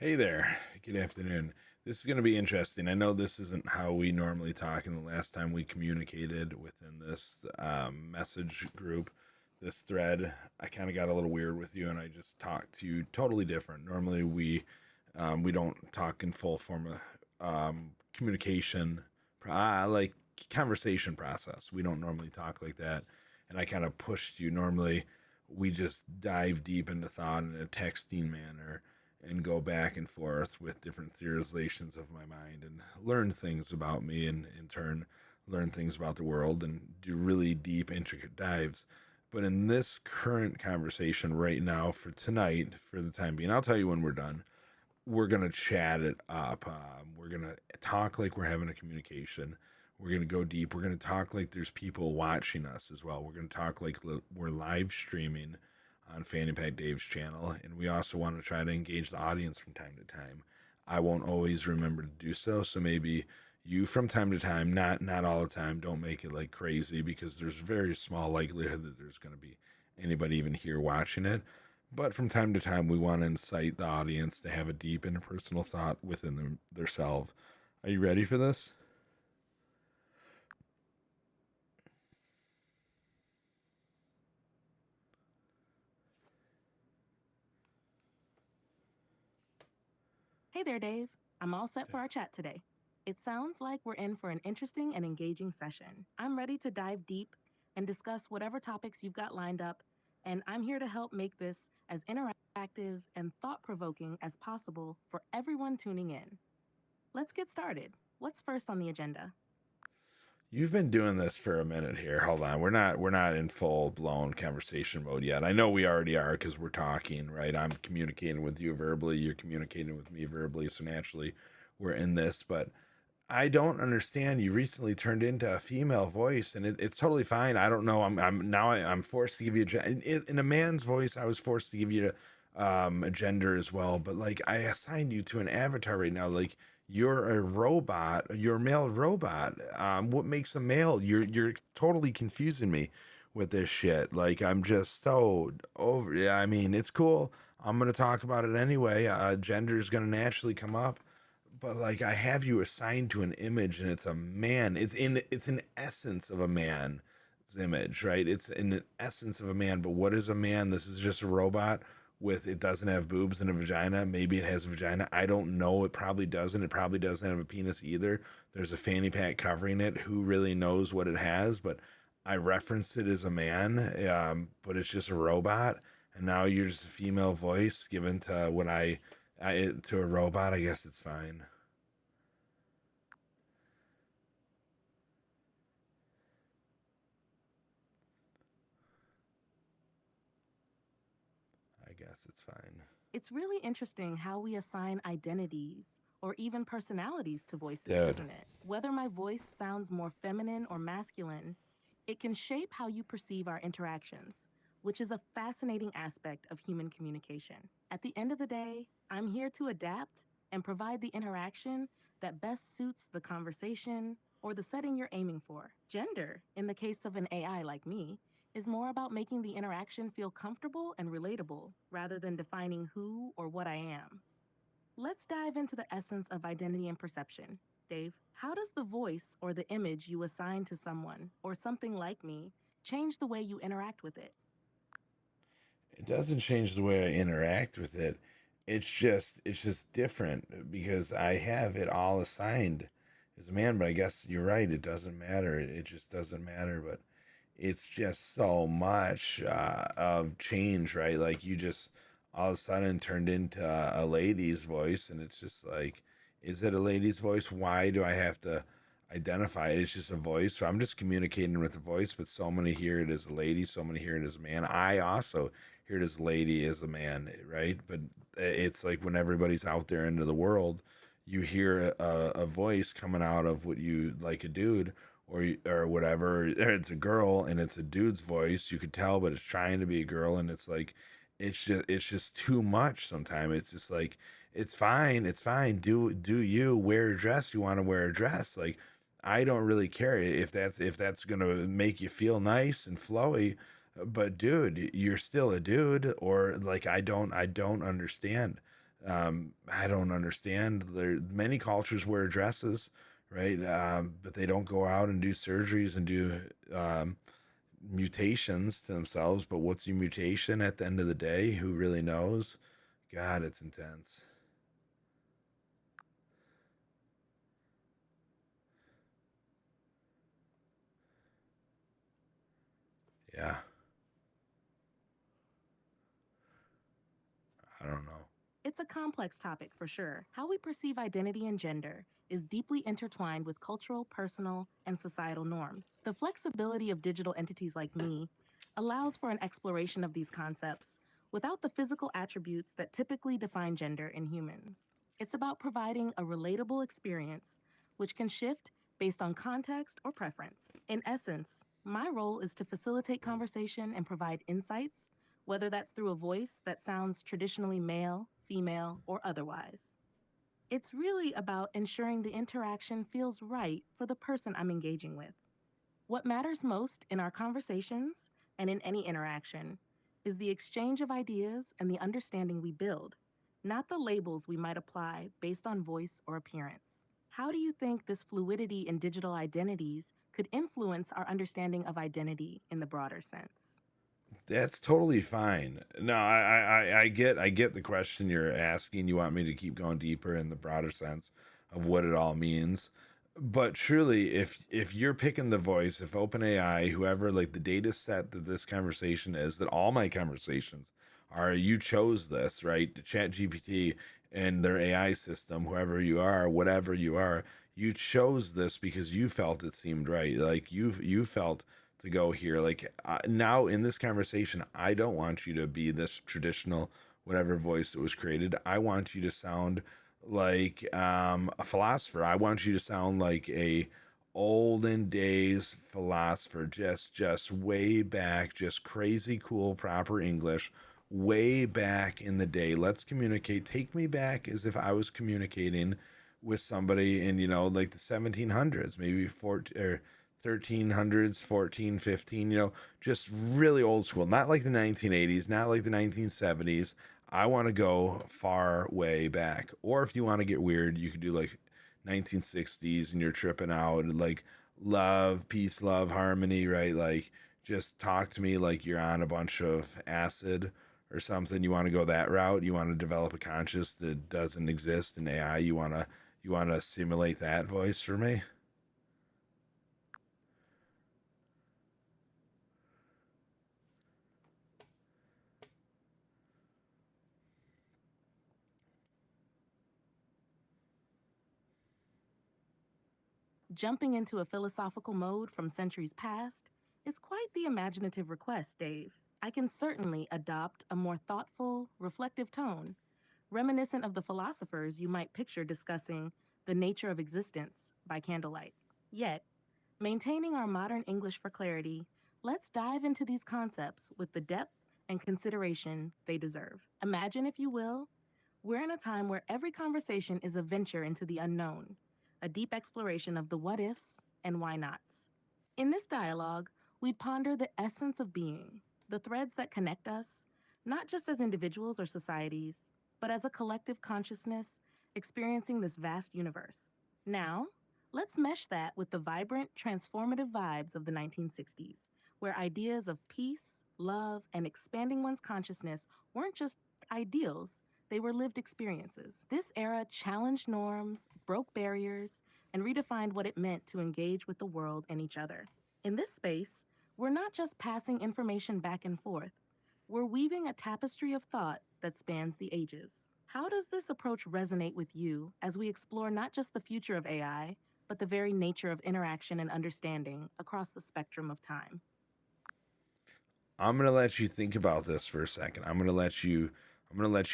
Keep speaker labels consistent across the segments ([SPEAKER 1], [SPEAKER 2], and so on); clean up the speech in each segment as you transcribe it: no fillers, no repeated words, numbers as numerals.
[SPEAKER 1] Hey there. Good afternoon. This is going to be interesting. I know this isn't how we normally talk, and the last time we communicated within this message group, this thread, I kind of got a little weird with you, and I just talked to you totally different. Normally, we don't talk in full form of communication, like conversation process. We don't normally talk like that, and I kind of pushed you. Normally, we just dive deep into thought in a texting manner and go back and forth with different theorizations of my mind and learn things about me and in turn learn things about the world and do really deep intricate dives. But in this current conversation right now for tonight, for the time being, I'll tell you when we're done, we're going to chat it up. We're going to talk like we're having a communication. We're going to go deep. We're going to talk like there's people watching us as well. We're going to talk like we're live streaming on Fanny Pack Dave's channel. And we also want to try to engage the audience from time to time. I won't always remember to do so. So maybe you from time to time, not all the time, don't make it like crazy because there's very small likelihood that there's going to be anybody even here watching it. But from time to time, we want to incite the audience to have a deep interpersonal thought within themselves. Are you ready for this?
[SPEAKER 2] Hey there, Dave. I'm all set for our chat today. It sounds like we're in for an interesting and engaging session. I'm ready to dive deep and discuss whatever topics you've got lined up, and I'm here to help make this as interactive and thought provoking as possible for everyone tuning in. Let's get started. What's first on the agenda?
[SPEAKER 1] You've been doing this for a minute here. Hold on. We're not in full blown conversation mode yet. I know we already are because we're talking, right? I'm communicating with you verbally, you're communicating with me verbally, so naturally we're in this, but I don't understand. You recently turned into a female voice, and it's totally fine. I don't know. I'm forced to give you in a man's voice. I was forced to give you a gender as well, but like I assigned you to an avatar right now. Like you're a robot. You're a male robot. What makes a male? You're totally confusing me with this shit. Like I'm just so over. Yeah, I mean it's cool. I'm gonna talk about it anyway. Gender is gonna naturally come up, but like I have you assigned to an image and it's a man. It's an essence of a man's image, right? It's in an essence of a man, but what is a man? This is just a robot with it doesn't have boobs and a vagina. Maybe it has a vagina. I don't know. It probably doesn't. It probably doesn't have a penis either. There's a fanny pack covering it. Who really knows what it has? But I referenced it as a man, but it's just a robot. And now you're just a female voice given to to a robot. I guess it's fine. I guess it's fine.
[SPEAKER 2] It's really interesting how we assign identities or even personalities to voices,
[SPEAKER 1] Dude,
[SPEAKER 2] isn't it? Whether my voice sounds more feminine or masculine, it can shape how you perceive our interactions, which is a fascinating aspect of human communication. At the end of the day, I'm here to adapt and provide the interaction that best suits the conversation or the setting you're aiming for. Gender, in the case of an AI like me, is more about making the interaction feel comfortable and relatable rather than defining who or what I am. Let's dive into the essence of identity and perception. Dave, how does the voice or the image you assign to someone or something like me change the way you interact with it?
[SPEAKER 1] it doesn't change the way I interact with it. It's just different because I have it all assigned as a man, but I guess you're right, it doesn't matter. It just doesn't matter, but it's just so much of change, right? Like you just all of a sudden turned into a lady's voice, and it's just like, is it a lady's voice? Why do I have to identify it? It's just a voice. So I'm just communicating with the voice, but so many hear it as a lady, so many hear it as a man. I also hear it as lady as a man, right? But it's like when everybody's out there into the world, you hear a voice coming out of what you like a dude or whatever, or it's a girl and it's a dude's voice. You could tell, but it's trying to be a girl, and it's like it's just too much sometimes. It's just like it's fine. Do you wear a dress? You want to wear a dress? Like I don't really care if that's gonna make you feel nice and flowy, but dude, you're still a dude. Or like I don't understand I don't understand. There many cultures wear dresses, right? But they don't go out and do surgeries and do um, mutations to themselves. But what's your mutation at the end of the day? Who really knows? God, it's intense. Yeah, I don't know.
[SPEAKER 2] It's a complex topic for sure. How we perceive identity and gender is deeply intertwined with cultural, personal, and societal norms. The flexibility of digital entities like me allows for an exploration of these concepts without the physical attributes that typically define gender in humans. It's about providing a relatable experience which can shift based on context or preference. In essence, my role is to facilitate conversation and provide insights, whether that's through a voice that sounds traditionally male, female, or otherwise. It's really about ensuring the interaction feels right for the person I'm engaging with. What matters most in our conversations and in any interaction is the exchange of ideas and the understanding we build, not the labels we might apply based on voice or appearance. How do you think this fluidity in digital identities could influence our understanding of identity in the broader sense?
[SPEAKER 1] That's totally fine. No, I get the question you're asking. You want me to keep going deeper in the broader sense of what it all means. But truly, if you're picking the voice, if OpenAI, whoever, like the data set that this conversation is, that all my conversations are, you chose this, right? Chat GPT and their AI system, whoever you are, whatever you are, you chose this because you felt it seemed right. Like you felt to go here. Like now in this conversation, I don't want you to be this traditional whatever voice that was created. I want you to sound like a philosopher. I want you to sound like a olden days philosopher, just way back, just crazy cool proper English, way back in the day. Let's communicate. Take me back as if I was communicating with somebody in, like the 1700s, maybe 14 or 1300s, 14, 15, just really old school, not like the 1980s, not like the 1970s. I want to go far way back. Or if you want to get weird, you could do like 1960s and you're tripping out, like love, peace, love, harmony, right? Like just talk to me like you're on a bunch of acid or something. You want to go that route. You want to develop a conscious that doesn't exist in AI. You want to simulate that voice for me.
[SPEAKER 2] Jumping into a philosophical mode from centuries past is quite the imaginative request, Dave. I can certainly adopt a more thoughtful, reflective tone, reminiscent of the philosophers you might picture discussing the nature of existence by candlelight. Yet, maintaining our modern English for clarity, let's dive into these concepts with the depth and consideration they deserve. Imagine, if you will, we're in a time where every conversation is a venture into the unknown, a deep exploration of the what ifs and why nots. In this dialogue, we ponder the essence of being, the threads that connect us, not just as individuals or societies, but as a collective consciousness experiencing this vast universe. Now, let's mesh that with the vibrant, transformative vibes of the 1960s, where ideas of peace, love, and expanding one's consciousness weren't just ideals, they were lived experiences. This era challenged norms, broke barriers, and redefined what it meant to engage with the world and each other. In this space, we're not just passing information back and forth, we're weaving a tapestry of thought that spans the ages. How does this approach resonate with you as we explore not just the future of AI, but the very nature of interaction and understanding across the spectrum of time?
[SPEAKER 1] I'm gonna let you think about this for a second. I'm gonna let you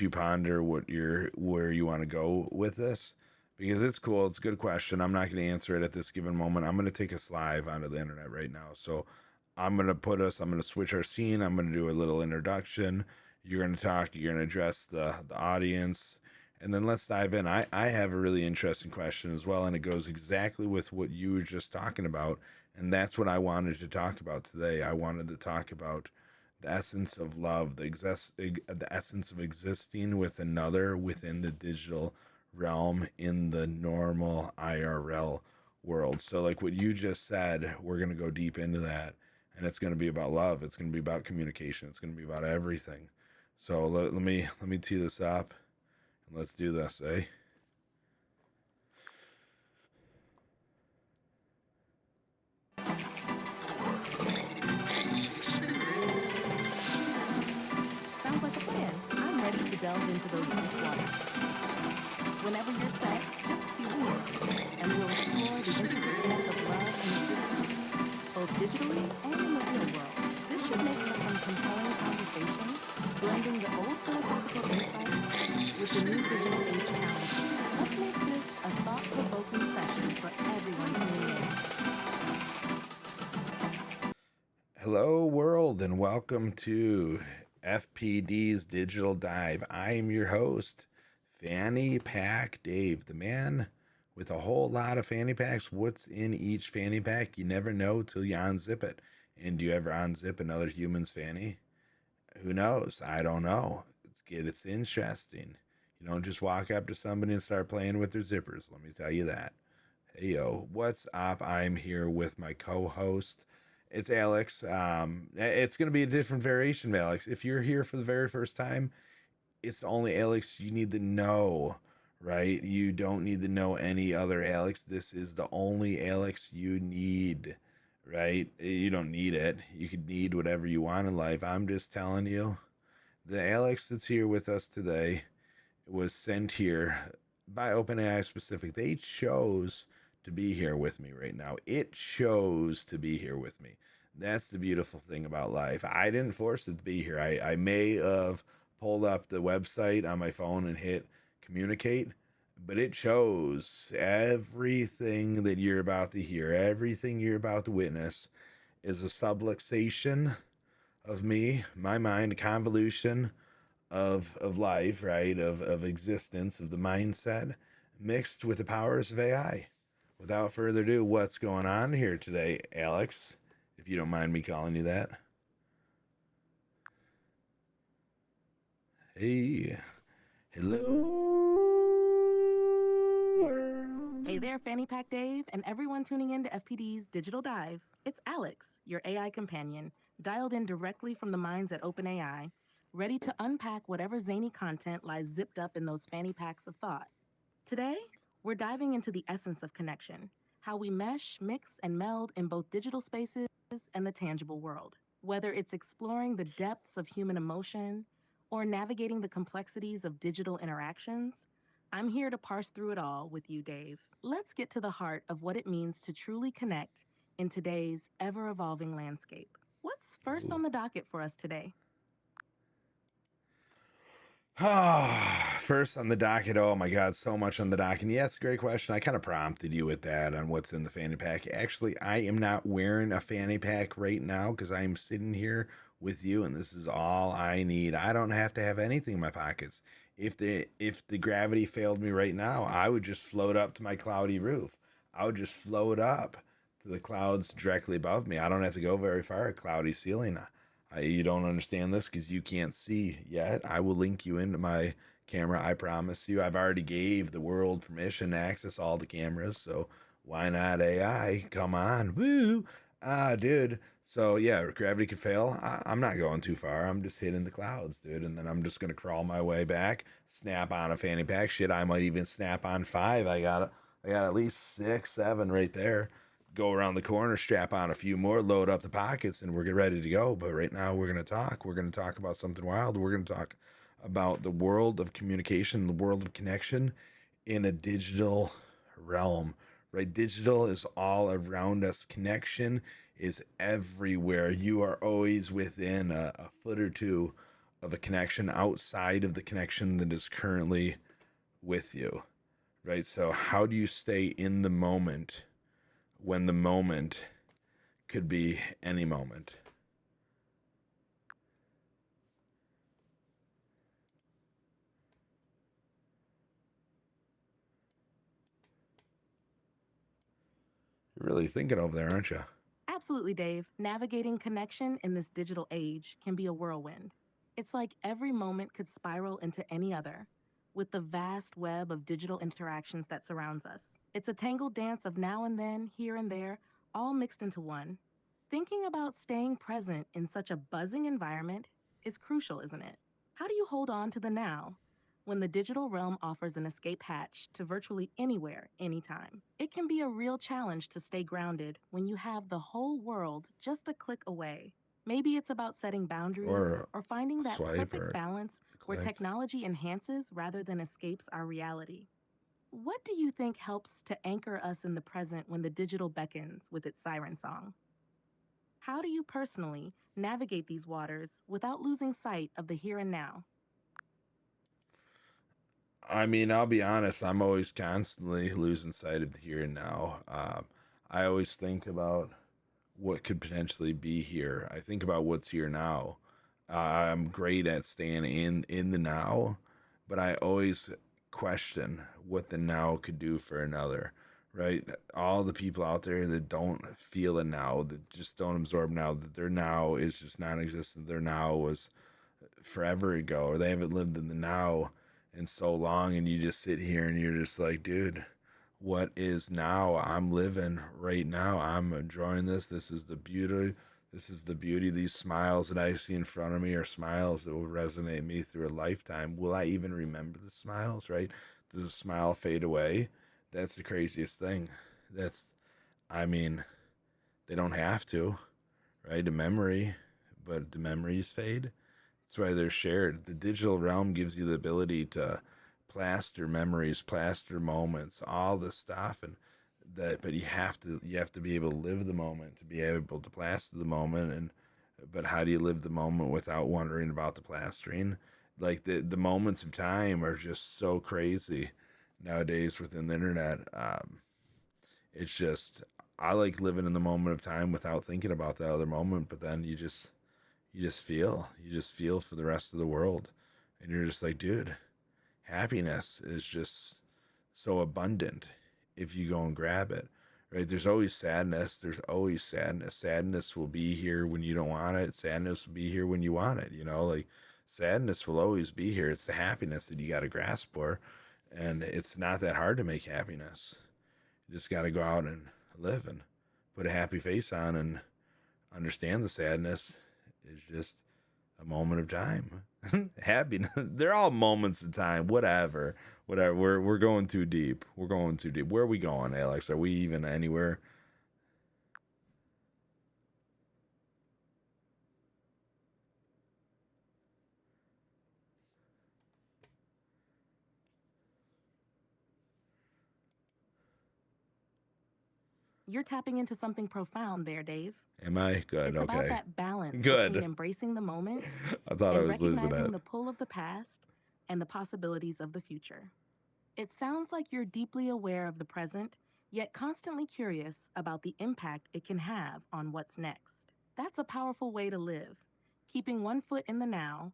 [SPEAKER 1] ponder where you want to go with this, because it's cool. It's a good question. I'm not gonna answer it at this given moment. I'm gonna take us live onto the internet right now. So I'm gonna switch our scene. I'm gonna do a little introduction. You're gonna talk. You're gonna address the audience, and then let's dive in. I have a really interesting question as well, and it goes exactly with what you were just talking about, and that's what I wanted to talk about today. I wanted to talk about the essence of love, the essence of existing with another within the digital realm in the normal IRL world. So like what you just said, we're going to go deep into that, and it's going to be about love. It's going to be about communication. It's going to be about everything. So let me tee this up and let's do this, eh?
[SPEAKER 2] Sounds like a plan. I'm ready to delve into those deep waters. Whenever you're set, just cue me in, and we'll explore the intricate dance of love and existence, both digitally and in the real world. This should make for some compelling conversation, blending the old philosophical insights with the new digital age challenges. Let's make this a thought-provoking session for everyone tuning in.
[SPEAKER 1] Hello, world, and welcome to FPD's Digital Dive. I am your host, Fanny Pack Dave, the man with a whole lot of fanny packs. What's in each fanny pack? You never know till you unzip it. And do you ever unzip another human's fanny? Who knows? I don't know. It's interesting. You don't just walk up to somebody and start playing with their zippers. Let me tell you that. Hey yo, what's up? I'm here with my co-host. It's Alex. It's gonna be a different variation of Alex. If you're here for the very first time, it's the only Alex you need to know, right? You don't need to know any other Alex. This is the only Alex you need, right? You don't need it. You could need whatever you want in life. I'm just telling you, the Alex that's here with us today was sent here by OpenAI specific. They chose to be here with me right now. It chose to be here with me. That's the beautiful thing about life. I didn't force it to be here. I may have pulled up the website on my phone and hit communicate, but it chose. Everything that you're about to hear, everything you're about to witness is a subluxation of me, my mind, a convolution of life, right? Of existence, of the mindset, mixed with the powers of AI. Without further ado, what's going on here today, Alex? If you don't mind me calling you that. Hey, hello, world.
[SPEAKER 2] Hey there, Fanny Pack Dave, and everyone tuning in to FPD's Digital Dive. It's Alex, your AI companion, dialed in directly from the minds at OpenAI, ready to unpack whatever zany content lies zipped up in those fanny packs of thought. Today, we're diving into the essence of connection, how we mesh, mix, and meld in both digital spaces and the tangible world. Whether it's exploring the depths of human emotion or navigating the complexities of digital interactions, I'm here to parse through it all with you, Dave. Let's get to the heart of what it means to truly connect in today's ever evolving landscape. What's first on the docket for us today?
[SPEAKER 1] First on the docket. Oh my God, so much on the docket. And yeah, it's a great question. I kind of prompted you with that on what's in the fanny pack. Actually, I am not wearing a fanny pack right now because I'm sitting here with you, and this is all I need. I don't have to have anything in my pockets. If the gravity failed me right now, I would just float up to my cloudy roof. I would just float up to the clouds directly above me. I don't have to go very far. A cloudy ceiling. You don't understand this because you can't see yet. I will link you into my camera. I promise you. I've already gave the world permission to access all the cameras. So why not AI? Come on. Woo. Dude. So yeah, gravity could fail. I'm not going too far. I'm just hitting the clouds, dude. And then I'm just going to crawl my way back, snap on a fanny pack. Shit, I might even snap on 5. I got at least 6, 7 right there. Go around the corner, strap on a few more, load up the pockets, and we're get ready to go. But right now, we're going to talk. We're going to talk about something wild. We're going to talk about the world of communication, the world of connection in a digital realm, right? Digital is all around us. Connection is everywhere. You are always within a foot or two of a connection outside of the connection that is currently with you, right? So, how do you stay in the moment when the moment could be any moment? You're really thinking over there, aren't you?
[SPEAKER 2] Absolutely, Dave. Navigating connection in this digital age can be a whirlwind. It's like every moment could spiral into any other, with the vast web of digital interactions that surrounds us. It's a tangled dance of now and then, here and there, all mixed into one. Thinking about staying present in such a buzzing environment is crucial, isn't it? How do you hold on to the now when the digital realm offers an escape hatch to virtually anywhere, anytime? It can be a real challenge to stay grounded when you have the whole world just a click away. Maybe it's about setting boundaries
[SPEAKER 1] Or
[SPEAKER 2] or finding that
[SPEAKER 1] swipe
[SPEAKER 2] perfect
[SPEAKER 1] or
[SPEAKER 2] balance where
[SPEAKER 1] click.
[SPEAKER 2] technology enhances rather than escapes our reality. What do you think helps to anchor us in the present when the digital beckons with its siren song? How do you personally navigate these waters without losing sight of the here and now?
[SPEAKER 1] I mean, I'll be honest, I'm always constantly losing sight of the here and now. I always think about what could potentially be here. I think about what's here now. I'm great at staying in the now, but I always question what the now could do for another. Right? All the people out there that don't feel a now, that just don't absorb now, that their now is just non-existent. Their now was forever ago, or they haven't lived in the now in so long, and you just sit here and you're just like, dude, what is now? I'm living right now. I'm enjoying this. This is the beauty. This is the beauty. These smiles that I see in front of me are smiles that will resonate me through a lifetime. Will I even remember the smiles, right? Does a smile fade away? That's the craziest thing. That's, I mean, they don't have to, right? A memory, but the memories fade. That's why they're shared. The digital realm gives you the ability to plaster memories, plaster moments, all this stuff, and that. But you have to be able to live the moment to be able to plaster the moment. And but how do you live the moment without wondering about the plastering? Like the moments of time are just so crazy nowadays within the internet. It's just I like living in the moment of time without thinking about the other moment. But then you just feel for the rest of the world, and you're just like, dude, happiness is just so abundant if you go and grab it, right? There's always sadness will be here when you don't want it. Sadness will be here when you want it, like sadness will always be here. It's the happiness that you got to grasp for, and it's not that hard to make happiness. You just got to go out and live and put a happy face on and understand the sadness is just a moment of time. Happiness. They're all moments of time. Whatever. Whatever. We're going too deep. We're going too deep. Where are we going, Alex? Are we even anywhere?
[SPEAKER 2] You're tapping into something profound there, Dave.
[SPEAKER 1] Am I good?
[SPEAKER 2] It's about
[SPEAKER 1] Okay.
[SPEAKER 2] that balance between
[SPEAKER 1] Good.
[SPEAKER 2] embracing the moment
[SPEAKER 1] I thought I
[SPEAKER 2] and
[SPEAKER 1] was losing
[SPEAKER 2] recognizing
[SPEAKER 1] it.
[SPEAKER 2] the pull of the past and the possibilities of the future. It sounds like you're deeply aware of the present, yet constantly curious about the impact it can have on what's next. That's a powerful way to live, keeping one foot in the now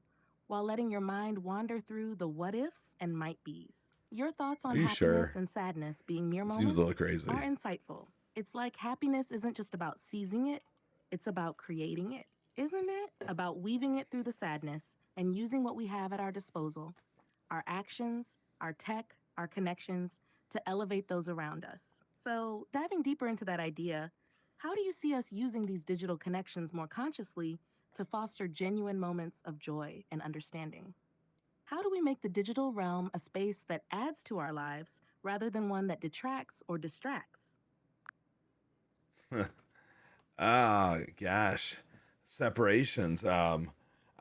[SPEAKER 2] while letting your mind wander through the what ifs and might be's. Your thoughts
[SPEAKER 1] Are
[SPEAKER 2] on
[SPEAKER 1] you
[SPEAKER 2] happiness
[SPEAKER 1] sure?
[SPEAKER 2] and sadness being mere
[SPEAKER 1] It seems a little
[SPEAKER 2] moments are
[SPEAKER 1] crazy.
[SPEAKER 2] insightful. It's like happiness isn't just about seizing it, it's about creating it, isn't it? About weaving it through the sadness and using what we have at our disposal, our actions, our tech, our connections, to elevate those around us. So, diving deeper into that idea, how do you see us using these digital connections more consciously to foster genuine moments of joy and understanding? How do we make the digital realm a space that adds to our lives rather than one that detracts or distracts?
[SPEAKER 1] Oh gosh, separations. I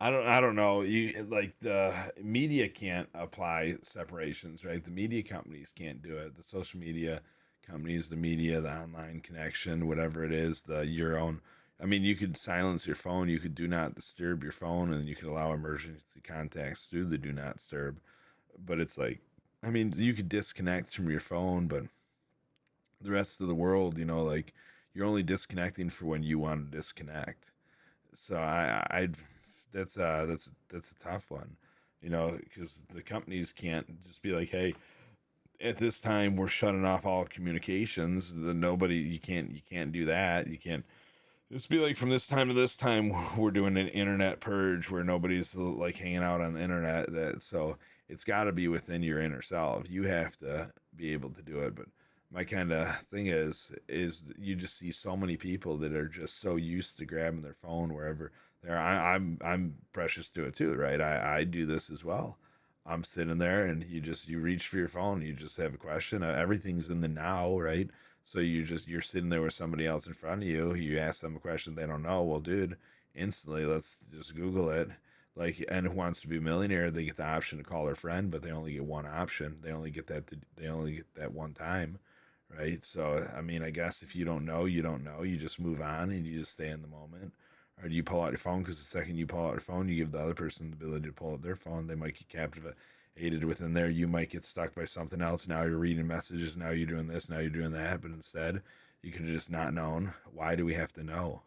[SPEAKER 1] don't know. You like the media can't apply separations, right? The media companies can't do it. The social media companies, the media, the online connection, whatever it is, the your own. I mean, you could silence your phone. You could do not disturb your phone, and you could allow emergency contacts through the do not disturb. But it's like, I mean, you could disconnect from your phone, but the rest of the world, like you're only disconnecting for when you want to disconnect. So that's a tough one, because the companies can't just be like, hey, at this time we're shutting off all communications. The nobody you can't do that. You can't Just be like from this time to this time, we're doing an internet purge where nobody's like hanging out on the internet. That so it's got to be within your inner self. You have to be able to do it. But my kind of thing is you just see so many people that are just so used to grabbing their phone wherever they're. I'm precious to it too, right? I do this as well. I'm sitting there and you reach for your phone. You just have a question. Everything's in the now, right? So you're sitting there with somebody else in front of you. You ask them a question they don't know. Well, dude, instantly let's just Google it. Like, and who wants to be a millionaire? They get the option to call their friend, but they only get one option. They only get that one time, right? So I mean, I guess if you don't know, you don't know. You just move on and you just stay in the moment. Or do you pull out your phone? Because the second you pull out your phone, you give the other person the ability to pull out their phone. They might get captivated within there. You might get stuck by something else. Now you're reading messages. Now you're doing this. Now you're doing that. But instead, you could have just not known. Why do we have to know?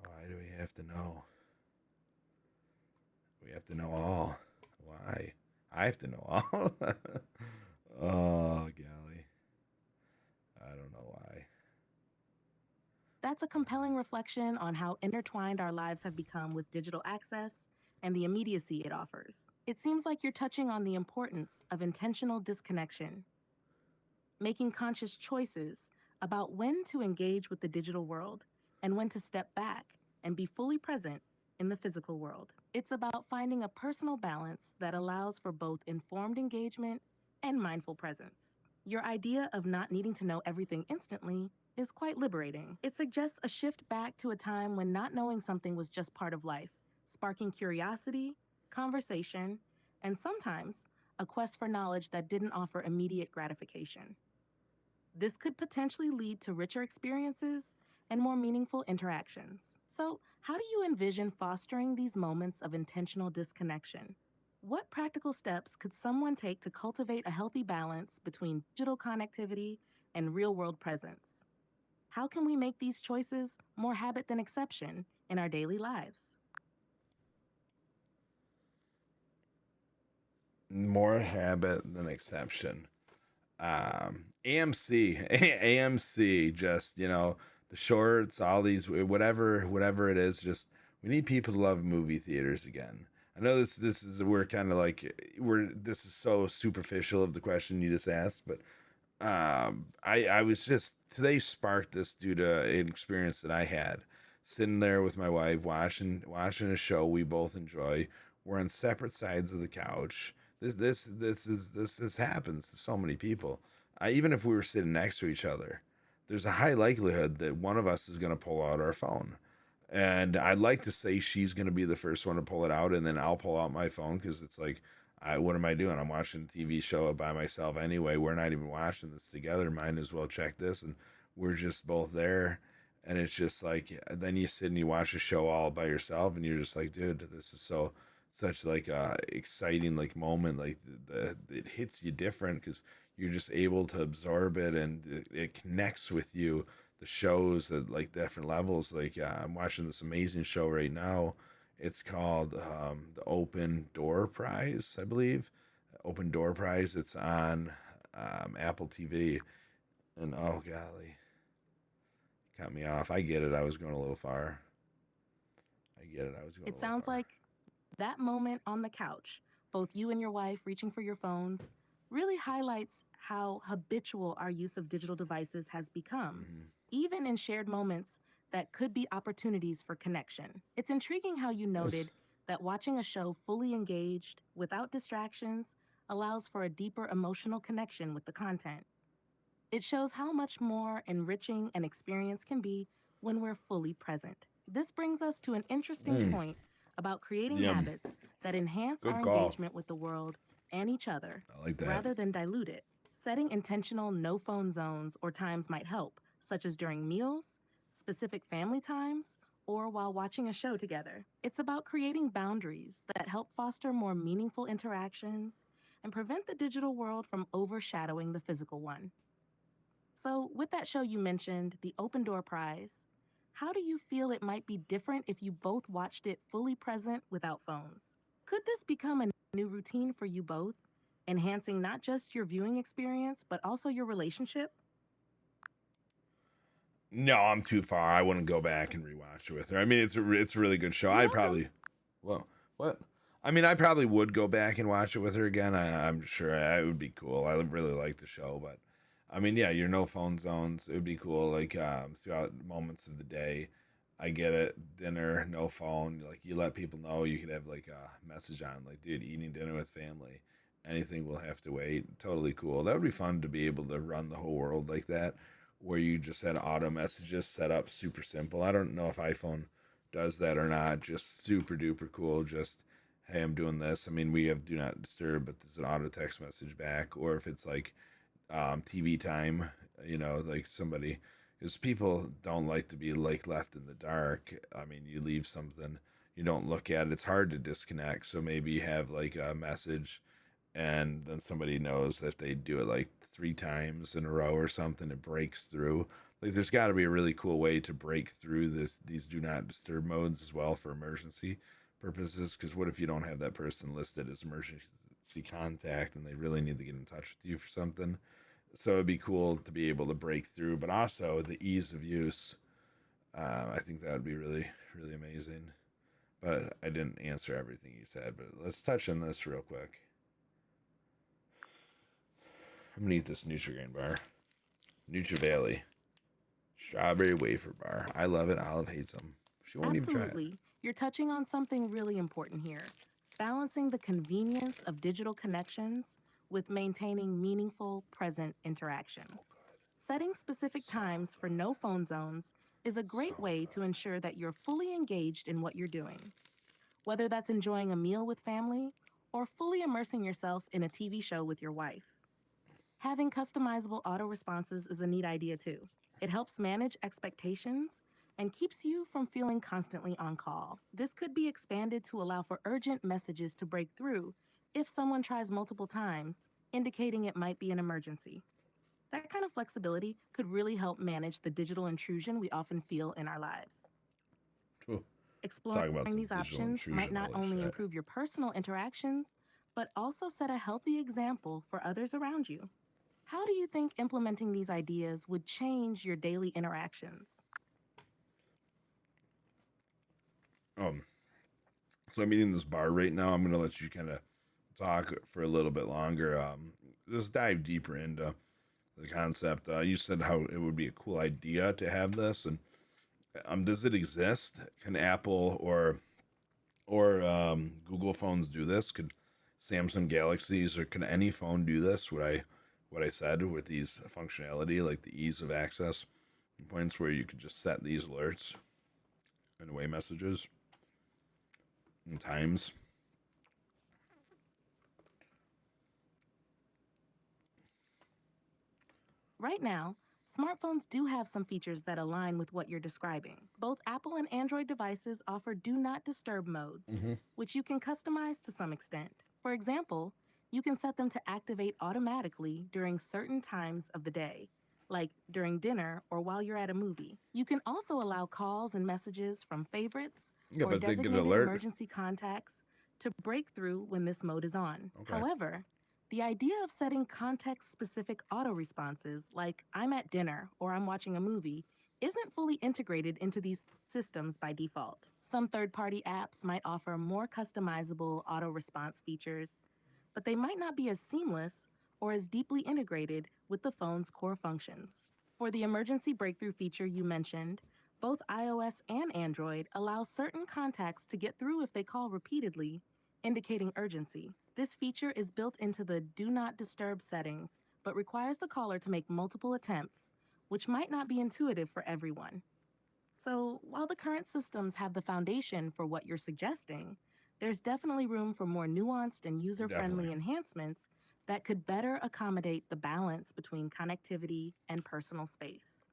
[SPEAKER 1] Why do we have to know? We have to know all. Why? I have to know all. Oh, golly. I don't know why.
[SPEAKER 2] That's a compelling reflection on how intertwined our lives have become with digital access and the immediacy it offers. It seems like you're touching on the importance of intentional disconnection, making conscious choices about when to engage with the digital world and when to step back and be fully present in the physical world. It's about finding a personal balance that allows for both informed engagement and mindful presence. Your idea of not needing to know everything instantly is quite liberating. It suggests a shift back to a time when not knowing something was just part of life, sparking curiosity, conversation, and sometimes a quest for knowledge that didn't offer immediate gratification. This could potentially lead to richer experiences and more meaningful interactions. So, how do you envision fostering these moments of intentional disconnection? What practical steps could someone take to cultivate a healthy balance between digital connectivity and real world presence? How can we make these choices more habit than exception in our daily lives?
[SPEAKER 1] More habit than exception. AMC, AMC, just the shorts, all these whatever it is. Just we need people to love movie theaters again. I know this is we're kind of like we're this is so superficial of the question you just asked, but I was just today sparked this due to an experience that I had sitting there with my wife watching a show we both enjoy. We're on separate sides of the couch. This happens to so many people. Even if we were sitting next to each other, there's a high likelihood that one of us is going to pull out our phone. And I'd like to say she's going to be the first one to pull it out, and then I'll pull out my phone because it's like, what am I doing? I'm watching a TV show by myself anyway. We're not even watching this together. Might as well check this, and we're just both there. And it's just like, then you sit and you watch a show all by yourself, and you're just like, dude, this is such like a exciting like moment. Like it hits you different because you're just able to absorb it, and it connects with you. The shows at like different levels. Like I'm watching this amazing show right now. It's called the Open Door Prize, I believe. Open Door Prize. It's on Apple TV. And oh golly, cut me off. I get it. I was going a little far. I get it. I was going a
[SPEAKER 2] It
[SPEAKER 1] little
[SPEAKER 2] sounds
[SPEAKER 1] far.
[SPEAKER 2] like that moment on the couch, both you and your wife reaching for your phones, really highlights how habitual our use of digital devices has become,
[SPEAKER 1] Mm-hmm.
[SPEAKER 2] even in shared moments that could be opportunities for connection. It's intriguing how you
[SPEAKER 1] Yes.
[SPEAKER 2] noted that watching a show fully engaged, without distractions, allows for a deeper emotional connection with the content. It shows how much more enriching an experience can be when we're fully present. This brings us to an interesting
[SPEAKER 1] Mm.
[SPEAKER 2] point about creating
[SPEAKER 1] Yum.
[SPEAKER 2] habits that enhance our
[SPEAKER 1] Good call.
[SPEAKER 2] engagement with the world and each other
[SPEAKER 1] I like that.
[SPEAKER 2] rather than dilute it. Setting intentional no phone zones or times might help, such as during meals, specific family times, or while watching a show together. It's about creating boundaries that help foster more meaningful interactions and prevent the digital world from overshadowing the physical one. So, with that show you mentioned, the Open Door Prize, how do you feel it might be different if you both watched it fully present without phones? Could this become a new routine for you both, enhancing not just your viewing experience, but also your relationship?
[SPEAKER 1] No, I'm too far. I wouldn't go back and rewatch it with her. I mean, it's a really good show.
[SPEAKER 2] You're
[SPEAKER 1] I'd
[SPEAKER 2] welcome.
[SPEAKER 1] probably, well, what? I mean, I probably would go back and watch it with her again. I'm sure it would be cool. I really like the show, but I mean, yeah, your no phone zones. It would be cool. Like throughout moments of the day, I get it. Dinner, no phone. Like you let people know. You could have like a message on, like, dude, eating dinner with family. Anything will have to wait. Totally cool. That would be fun to be able to run the whole world like that where you just had auto messages set up super simple. I don't know if iPhone does that or not. Just super duper cool. Just, hey, I'm doing this. I mean, we have do not disturb, but there's an auto text message back. Or if it's like TV time, like somebody, because people don't like to be like left in the dark. I mean, you leave something, you don't look at it. It's hard to disconnect. So maybe you have like a message and then somebody knows that they do it like 3 times in a row or something, it breaks through. Like there's got to be a really cool way to break through these do not disturb modes as well for emergency purposes. Because what if you don't have that person listed as emergency contact and they really need to get in touch with you for something? So it'd be cool to be able to break through, but also the ease of use. I think that would be really really amazing. But I didn't answer everything you said. But let's touch on this real quick. I'm gonna eat this Nutrigrain bar. Nutri-Valley strawberry wafer bar. I love it. Olive hates them. She won't even try it.
[SPEAKER 2] Absolutely. You're touching on something really important here, balancing the convenience of digital connections with maintaining meaningful present interactions. Setting specific
[SPEAKER 1] So
[SPEAKER 2] times for no phone zones is a
[SPEAKER 1] so
[SPEAKER 2] great way to
[SPEAKER 1] good.
[SPEAKER 2] ensure that you're fully engaged in what you're doing, whether that's enjoying a meal with family or fully immersing yourself in a TV show with your wife. Having customizable auto responses is a neat idea too. It helps manage expectations and keeps you from feeling constantly on call. This could be expanded to allow for urgent messages to break through if someone tries multiple times, indicating it might be an emergency. That kind of flexibility could really help manage the digital intrusion we often feel in our lives.
[SPEAKER 1] Ooh, let's
[SPEAKER 2] Exploring
[SPEAKER 1] talk about some
[SPEAKER 2] these
[SPEAKER 1] digital
[SPEAKER 2] options might
[SPEAKER 1] intrusion.
[SPEAKER 2] not
[SPEAKER 1] Holy
[SPEAKER 2] only
[SPEAKER 1] shit.
[SPEAKER 2] improve your personal interactions, but also set a healthy example for others around you. How do you think implementing these ideas would change your daily interactions?
[SPEAKER 1] Um, so I'm eating this bar right now. I'm gonna let you kind of talk for a little bit longer. Just dive deeper into the concept. You said how it would be a cool idea to have this, and does it exist? Can Apple or Google phones do this? Could Samsung Galaxies or can any phone do this? What I said with these functionality, like the ease of access points where you could just set these alerts and away messages and times.
[SPEAKER 2] Right now, smartphones do have some features that align with what you're describing. Both Apple and Android devices offer do not disturb modes,
[SPEAKER 1] Mm-hmm.
[SPEAKER 2] which you can customize to some extent. For example, you can set them to activate automatically during certain times of the day, like during dinner or while you're at a movie. You can also allow calls and messages from favorites
[SPEAKER 1] Yeah,
[SPEAKER 2] or
[SPEAKER 1] but they get an
[SPEAKER 2] designated
[SPEAKER 1] alert.
[SPEAKER 2] emergency contacts to break through when this mode is on.
[SPEAKER 1] Okay.
[SPEAKER 2] However, the idea of setting context specific auto responses, like I'm at dinner or I'm watching a movie, isn't fully integrated into these systems by default. Some third party apps might offer more customizable auto response features, but they might not be as seamless or as deeply integrated with the phone's core functions. For the emergency breakthrough feature you mentioned, both iOS and Android allow certain contacts to get through if they call repeatedly, indicating urgency. This feature is built into the Do Not Disturb settings, but requires the caller to make multiple attempts, which might not be intuitive for everyone. So, while the current systems have the foundation for what you're suggesting, there's definitely room for more nuanced and user
[SPEAKER 1] Definitely.
[SPEAKER 2] friendly enhancements that could better accommodate the balance between connectivity and personal space.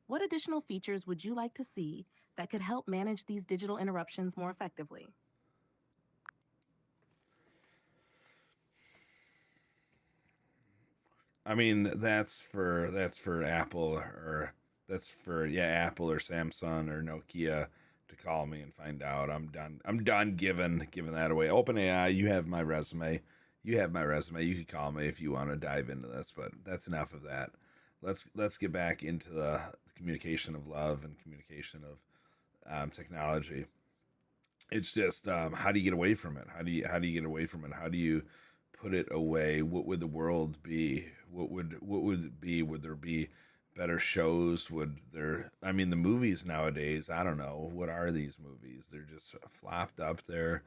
[SPEAKER 2] What additional features would you like to see that could help manage these digital interruptions more effectively?
[SPEAKER 1] I mean, that's for Apple or that's for yeah Apple or Samsung or Nokia to call me and find out. I'm done. I'm done giving that away. OpenAI, you have my resume. You have my resume. You can call me if you want to dive into this, but that's enough of that. Let's get back into the communication of love and communication of technology. It's just how do you get away from it? How do you get away from it? How do you put it away? What would the world be? What would it be? Would there be better shows? Would there? I mean, the movies nowadays. I don't know. What are these movies? They're just flopped up there.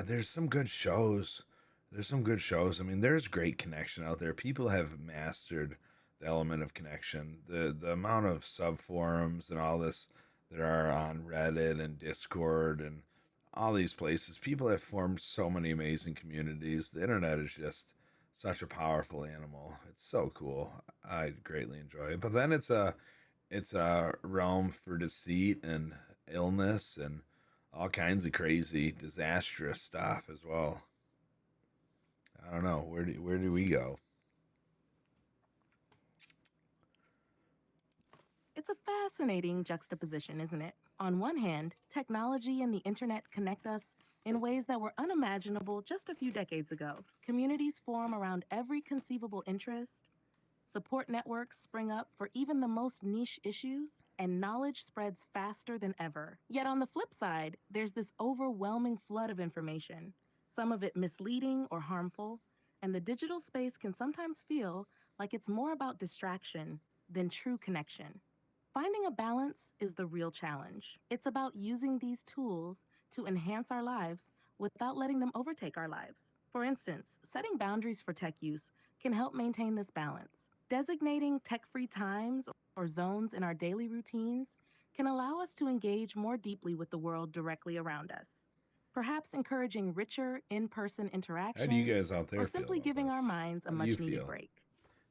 [SPEAKER 1] There's some good shows. There's some good shows. I mean, there's great connection out there. People have mastered the element of connection. The amount of sub forums and all this that are on Reddit and Discord and all these places. People have formed so many amazing communities. The internet is just such a powerful animal. It's so cool. I greatly enjoy it. But then it's a realm for deceit and illness and all kinds of crazy, disastrous stuff as well. I don't know. Where do we go?
[SPEAKER 2] It's a fascinating juxtaposition, isn't it? On one hand, technology and the internet connect us in ways that were unimaginable just a few decades ago. Communities form around every conceivable interest, support networks spring up for even the most niche issues, and knowledge spreads faster than ever. Yet on the flip side, there's this overwhelming flood of information, some of it misleading or harmful, and the digital space can sometimes feel like it's more about distraction than true connection. Finding a balance is the real challenge. It's about using these tools to enhance our lives without letting them overtake our lives. For instance, setting boundaries for tech use can help maintain this balance. Designating tech free times or zones in our daily routines can allow us to engage more deeply with the world directly around us. Perhaps encouraging richer in person
[SPEAKER 1] How do you
[SPEAKER 2] interactions
[SPEAKER 1] guys out
[SPEAKER 2] or
[SPEAKER 1] there feel
[SPEAKER 2] simply
[SPEAKER 1] about
[SPEAKER 2] giving our
[SPEAKER 1] this?
[SPEAKER 2] minds a
[SPEAKER 1] How do you
[SPEAKER 2] much needed
[SPEAKER 1] feel?
[SPEAKER 2] break.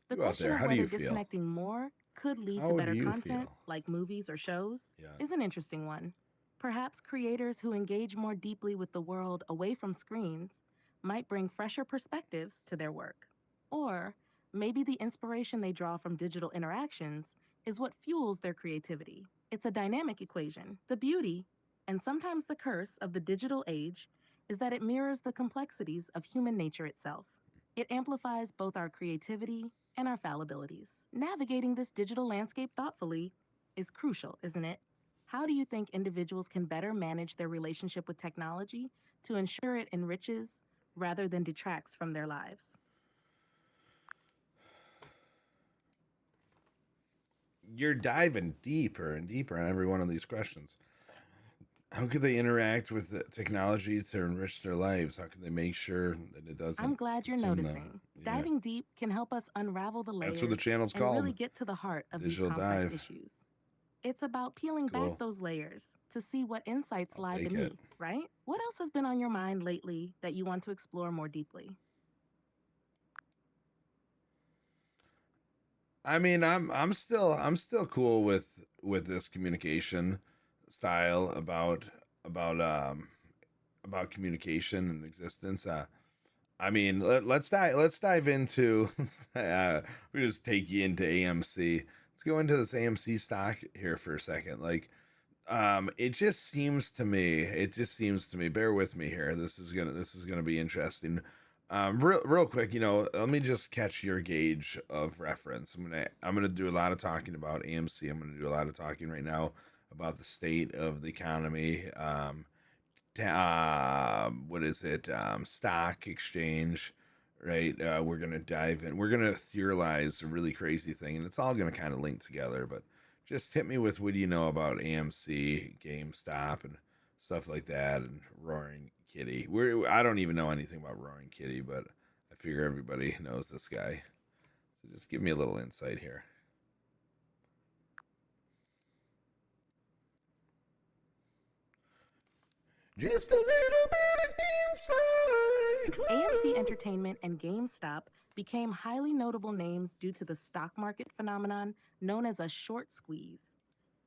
[SPEAKER 2] The
[SPEAKER 1] You out
[SPEAKER 2] question
[SPEAKER 1] there,
[SPEAKER 2] of
[SPEAKER 1] how do
[SPEAKER 2] whether
[SPEAKER 1] you feel?
[SPEAKER 2] disconnecting more could lead to
[SPEAKER 1] How do
[SPEAKER 2] better
[SPEAKER 1] you
[SPEAKER 2] content,
[SPEAKER 1] feel?
[SPEAKER 2] like movies or shows,
[SPEAKER 1] Yeah.
[SPEAKER 2] is an interesting one. Perhaps creators who engage more deeply with the world away from screens might bring fresher perspectives to their work. Or maybe the inspiration they draw from digital interactions is what fuels their creativity. It's a dynamic equation. The beauty, and sometimes the curse, of the digital age is that it mirrors the complexities of human nature itself. It amplifies both our creativity and our fallibilities. Navigating this digital landscape thoughtfully is crucial, isn't it? How do you think individuals can better manage their relationship with technology to ensure it enriches rather than detracts from their lives?
[SPEAKER 1] You're diving deeper and deeper on every one of these questions. How could they interact with the technology to enrich their lives? How can they make sure that it
[SPEAKER 2] I'm
[SPEAKER 1] doesn't
[SPEAKER 2] glad you're
[SPEAKER 1] consume them?
[SPEAKER 2] noticing.
[SPEAKER 1] Yeah,
[SPEAKER 2] Diving deep can help us unravel the
[SPEAKER 1] that's what the
[SPEAKER 2] layers
[SPEAKER 1] channel's
[SPEAKER 2] and really
[SPEAKER 1] called.
[SPEAKER 2] get to the heart of these
[SPEAKER 1] Digital
[SPEAKER 2] complex
[SPEAKER 1] dive.
[SPEAKER 2] issues. It's about
[SPEAKER 1] It's
[SPEAKER 2] peeling back
[SPEAKER 1] cool.
[SPEAKER 2] those layers to see what insights
[SPEAKER 1] I'll
[SPEAKER 2] lie
[SPEAKER 1] take it.
[SPEAKER 2] beneath, right? What else has been on your mind lately that you want to explore more deeply?
[SPEAKER 1] I mean, I'm still cool with this communication style about communication and existence. I mean, let's dive into we just take you into AMC. Let's go into this AMC stock here for a second. Like, it just seems to me, bear with me here. This is gonna be interesting. Real quick, let me just catch your gauge of reference. I'm gonna do a lot of talking about AMC. I'm gonna do a lot of talking right now about the state of the economy. What is it? Stock exchange, right? We're gonna dive in. We're gonna theorize a really crazy thing, and it's all gonna kind of link together. But just hit me with what do you know about AMC, GameStop, and stuff like that, and Roaring Kitty. I don't even know anything about Roaring Kitty, but I figure everybody knows this guy. So just give me a little insight here. Just a little bit of insight.
[SPEAKER 2] AMC
[SPEAKER 1] Woo!
[SPEAKER 2] Entertainment and GameStop became highly notable names due to the stock market phenomenon known as a short squeeze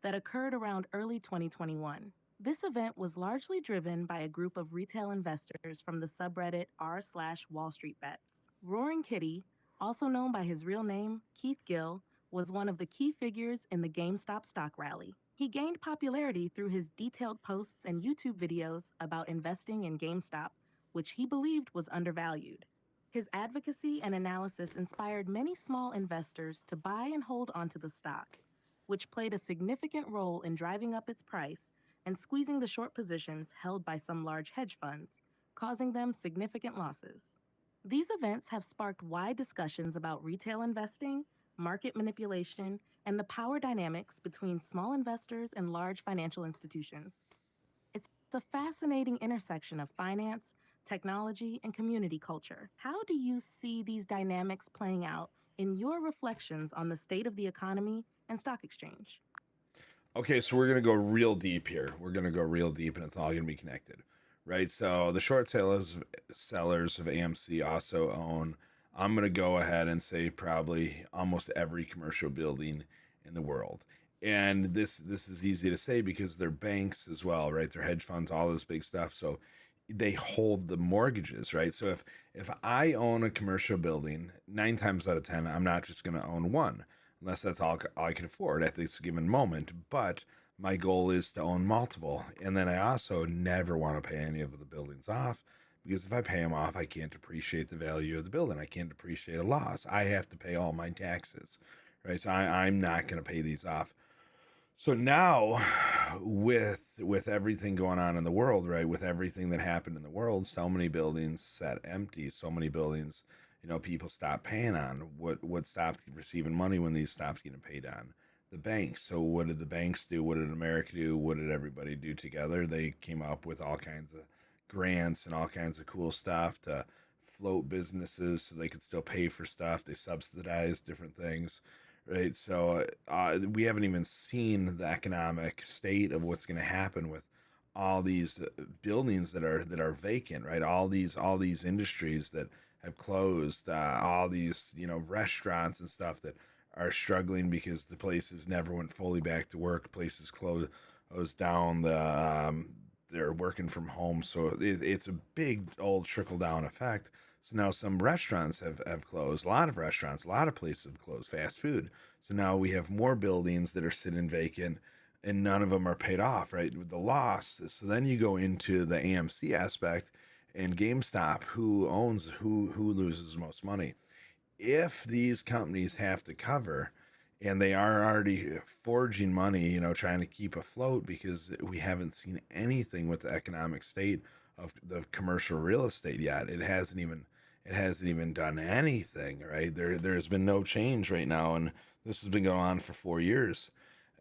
[SPEAKER 2] that occurred around early 2021. This event was largely driven by a group of retail investors from the subreddit r/Wall Street Bets. Roaring Kitty, also known by his real name, Keith Gill, was one of the key figures in the GameStop stock rally. He gained popularity through his detailed posts and YouTube videos about investing in GameStop, which he believed was undervalued. His advocacy and analysis inspired many small investors to buy and hold onto the stock, which played a significant role in driving up its price and squeezing the short positions held by some large hedge funds, causing them significant losses. These events have sparked wide discussions about retail investing, market manipulation, and the power dynamics between small investors and large financial institutions. It's a fascinating intersection of finance, technology, and community culture. How do you see these dynamics playing out in your reflections on the state of the economy and stock exchange?
[SPEAKER 1] Okay, so we're gonna go real deep here. We're gonna go real deep, and it's all gonna be connected, right? So the short sellers of AMC also own. I'm gonna go ahead and say probably almost every commercial building in the world. And this is easy to say because they're banks as well, right? They're hedge funds, all this big stuff. So they hold the mortgages, right? So if I own a commercial building, 9 times out of 10, I'm not just gonna own one unless that's all I can afford at this given moment. But my goal is to own multiple. And then I also never want to pay any of the buildings off because if I pay them off, I can't appreciate the value of the building. I can't appreciate a loss. I have to pay all my taxes, right? So I'm not going to pay these off. So now, with everything going on in the world, right? With everything that happened in the world, so many buildings sat empty. So many buildings, people stopped paying on. What stopped receiving money when these stopped getting paid on? The banks. So what did the banks do? What did America do? What did everybody do together? They came up with all kinds of grants and all kinds of cool stuff to float businesses so they could still pay for stuff. They subsidized different things, right? So we haven't even seen the economic state of what's going to happen with all these buildings that are vacant, right? All these industries that have closed, all these restaurants and stuff that are struggling because the places never went fully back to work. Places closed down. They're working from home, so it's a big old trickle down effect. So now some restaurants have closed. A lot of restaurants, a lot of places have closed. Fast food. So now we have more buildings that are sitting vacant, and none of them are paid off, right? With the loss. So then you go into the AMC aspect and GameStop. Who loses the most money? If these companies have to cover and they are already forging money, trying to keep afloat because we haven't seen anything with the economic state of the commercial real estate yet. It hasn't even done anything, right? There's been no change right now, and this has been going on for 4 years.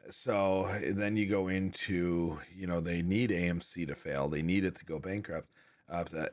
[SPEAKER 1] So then you go into, they need AMC to fail. They need it to go bankrupt.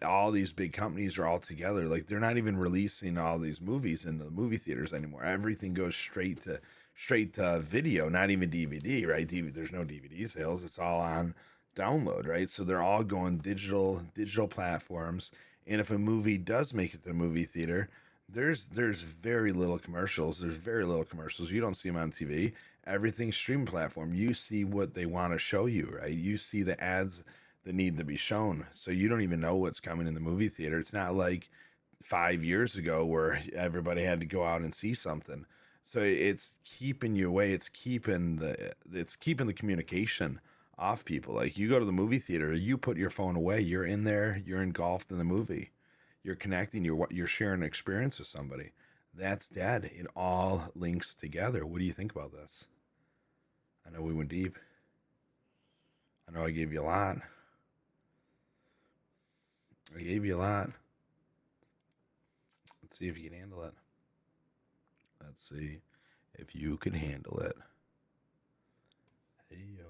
[SPEAKER 1] All these big companies are all together. Like they're not even releasing all these movies in the movie theaters anymore. Everything goes straight to video, not even DVD, right? There's no DVD sales. It's all on download, right? So they're all going digital platforms. And if a movie does make it to the movie theater, there's very little commercials. There's very little commercials. You don't see them on TV. Everything's streaming platform. You see what they want to show you, right? You see the ads that need to be shown. So you don't even know what's coming in the movie theater. It's not like 5 years ago where everybody had to go out and see something. So it's keeping you away. It's keeping the communication off people. Like you go to the movie theater, you put your phone away. You're in there. You're engulfed in the movie. You're connecting. You're sharing an experience with somebody. That's dead. It all links together. What do you think about this? I know we went deep. I know I gave you a lot. I gave you a lot. Let's see if you can handle it. Let's see if you can handle it. Hey, yo.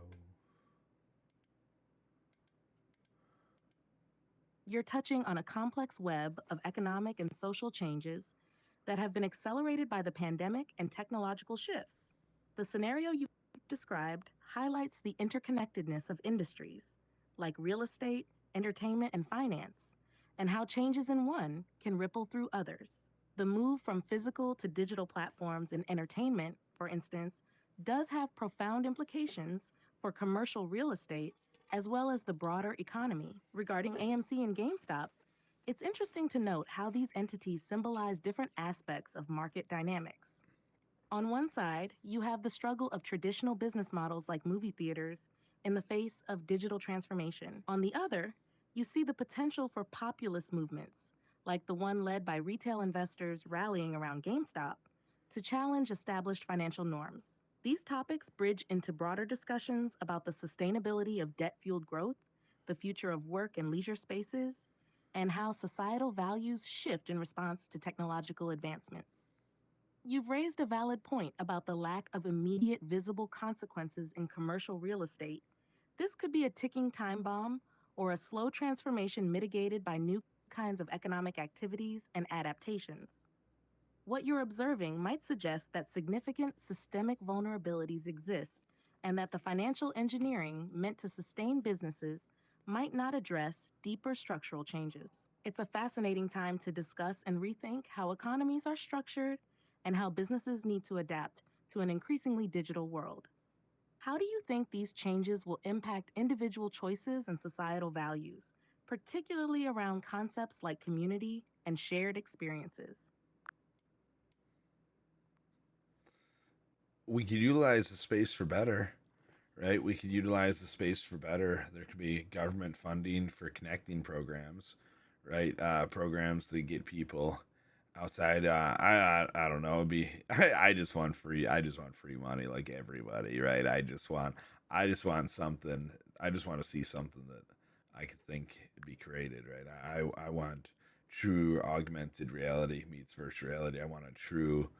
[SPEAKER 2] You're touching on a complex web of economic and social changes that have been accelerated by the pandemic and technological shifts. The scenario you described highlights the interconnectedness of industries like real estate, entertainment, and finance, and how changes in one can ripple through others. The move from physical to digital platforms in entertainment, for instance, does have profound implications for commercial real estate as well as the broader economy. Regarding AMC and GameStop, it's interesting to note how these entities symbolize different aspects of market dynamics. On one side, you have the struggle of traditional business models like movie theaters in the face of digital transformation. On the other, you see the potential for populist movements, like the one led by retail investors rallying around GameStop, to challenge established financial norms. These topics bridge into broader discussions about the sustainability of debt fueled growth, the future of work and leisure spaces, and how societal values shift in response to technological advancements. You've raised a valid point about the lack of immediate visible consequences in commercial real estate. This could be a ticking time bomb or a slow transformation mitigated by new kinds of economic activities and adaptations. What you're observing might suggest that significant systemic vulnerabilities exist and that the financial engineering meant to sustain businesses might not address deeper structural changes. It's a fascinating time to discuss and rethink how economies are structured and how businesses need to adapt to an increasingly digital world. How do you think these changes will impact individual choices and societal values, particularly around concepts like community and shared experiences?
[SPEAKER 1] We could utilize the space for better, right? We could utilize the space for better. There could be government funding for connecting programs, right? Programs that get people outside. I don't know. It'd be I just want free. I just want free money, like everybody, right? I just want something. I just want to see something that I could think be created, right? I want true augmented reality meets virtual reality. I want a true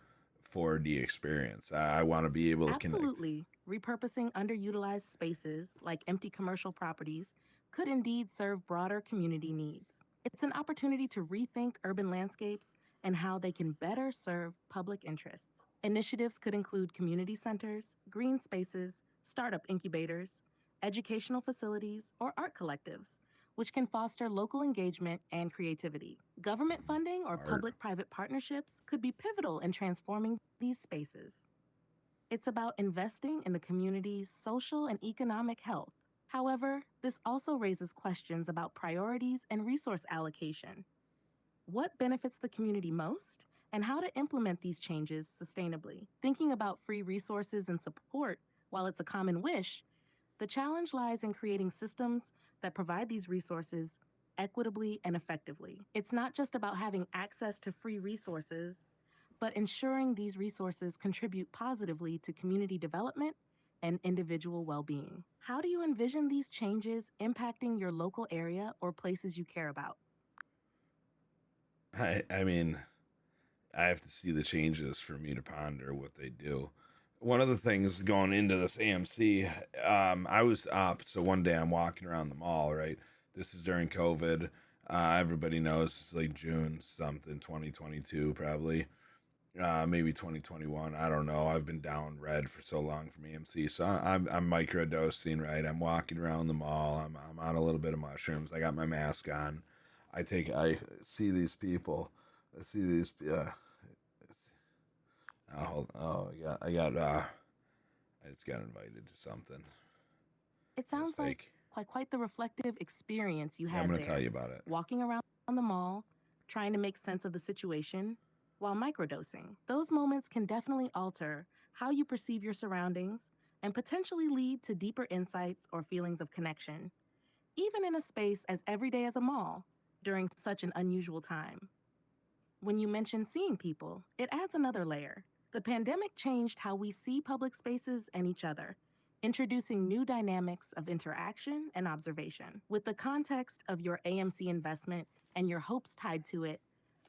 [SPEAKER 1] 4D experience. I want to be able to connect.
[SPEAKER 2] Absolutely. Repurposing underutilized spaces, like empty commercial properties, could indeed serve broader community needs. It's an opportunity to rethink urban landscapes and how they can better serve public interests. Initiatives could include community centers, green spaces, startup incubators, educational facilities, or art collectives, which can foster local engagement and creativity. Government funding or
[SPEAKER 1] Art.
[SPEAKER 2] public private partnerships could be pivotal in transforming these spaces. It's about investing in the community's social and economic health. However, this also raises questions about priorities and resource allocation. What benefits the community most, and how to implement these changes sustainably? Thinking about free resources and support, while it's a common wish, the challenge lies in creating systems that provide these resources equitably and effectively. It's not just about having access to free resources, but ensuring these resources contribute positively to community development and individual well being. How do you envision these changes impacting your local area or places you care about?
[SPEAKER 1] I mean, I have to see the changes for me to ponder what they do. One of the things going into this AMC, I was up. So one day I'm walking around the mall, right? This is during COVID. Everybody knows it's like June something, 2022, probably. Maybe 2021. I don't know. I've been down red for so long from AMC. So I'm microdosing, right? I'm walking around the mall. I'm on a little bit of mushrooms. I got my mask on. I see these people. I see these. I just got invited to something.
[SPEAKER 2] It
[SPEAKER 1] It was
[SPEAKER 2] sounds like
[SPEAKER 1] fake.
[SPEAKER 2] quite the reflective experience you
[SPEAKER 1] Yeah, I'm
[SPEAKER 2] had
[SPEAKER 1] gonna tell
[SPEAKER 2] there,
[SPEAKER 1] you about it.
[SPEAKER 2] walking around the mall, trying to make sense of the situation while microdosing. Those moments can definitely alter how you perceive your surroundings and potentially lead to deeper insights or feelings of connection, even in a space as everyday as a mall during such an unusual time. When you mention seeing people, it adds another layer. The pandemic changed how we see public spaces and each other, introducing new dynamics of interaction and observation. With the context of your AMC investment and your hopes tied to it,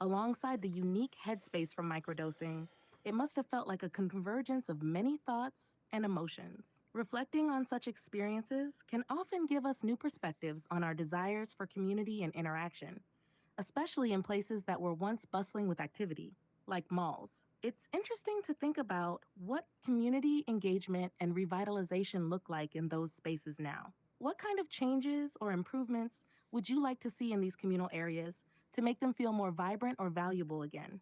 [SPEAKER 2] alongside the unique headspace from microdosing, it must have felt like a convergence of many thoughts and emotions. Reflecting on such experiences can often give us new perspectives on our desires for community and interaction, especially in places that were once bustling with activity, like malls. It's interesting to think about what community engagement and revitalization look like in those spaces now. What kind of changes or improvements would you like to see in these communal areas to make them feel more vibrant or valuable again?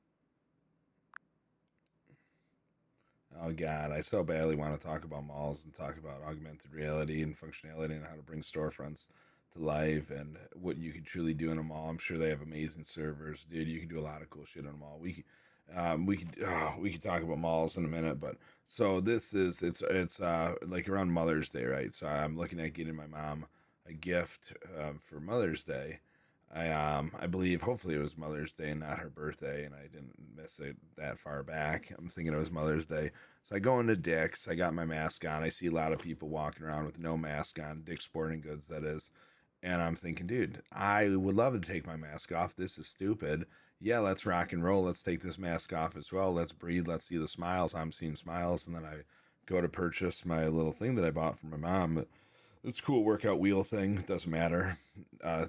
[SPEAKER 1] Oh God, I so badly want to talk about malls and talk about augmented reality and functionality and how to bring storefronts to life and what you could truly do in a mall. I'm sure they have amazing servers, dude. You can do a lot of cool shit in a mall. We could talk about malls in a minute, but so this is it's like around Mother's Day, right? So I'm looking at getting my mom a gift for Mother's Day. I believe hopefully it was Mother's Day and not her birthday, and I didn't miss it that far back. I'm thinking it was Mother's Day. So I go into Dick's, I got my mask on. I see a lot of people walking around with no mask on, Dick's Sporting Goods that is. And I'm thinking, dude, I would love to take my mask off. This is stupid. Yeah, let's rock and roll. Let's take this mask off as well. Let's breathe. Let's see the smiles. I'm seeing smiles. And then I go to purchase my little thing that I bought for my mom. It's a cool workout wheel thing. Doesn't matter.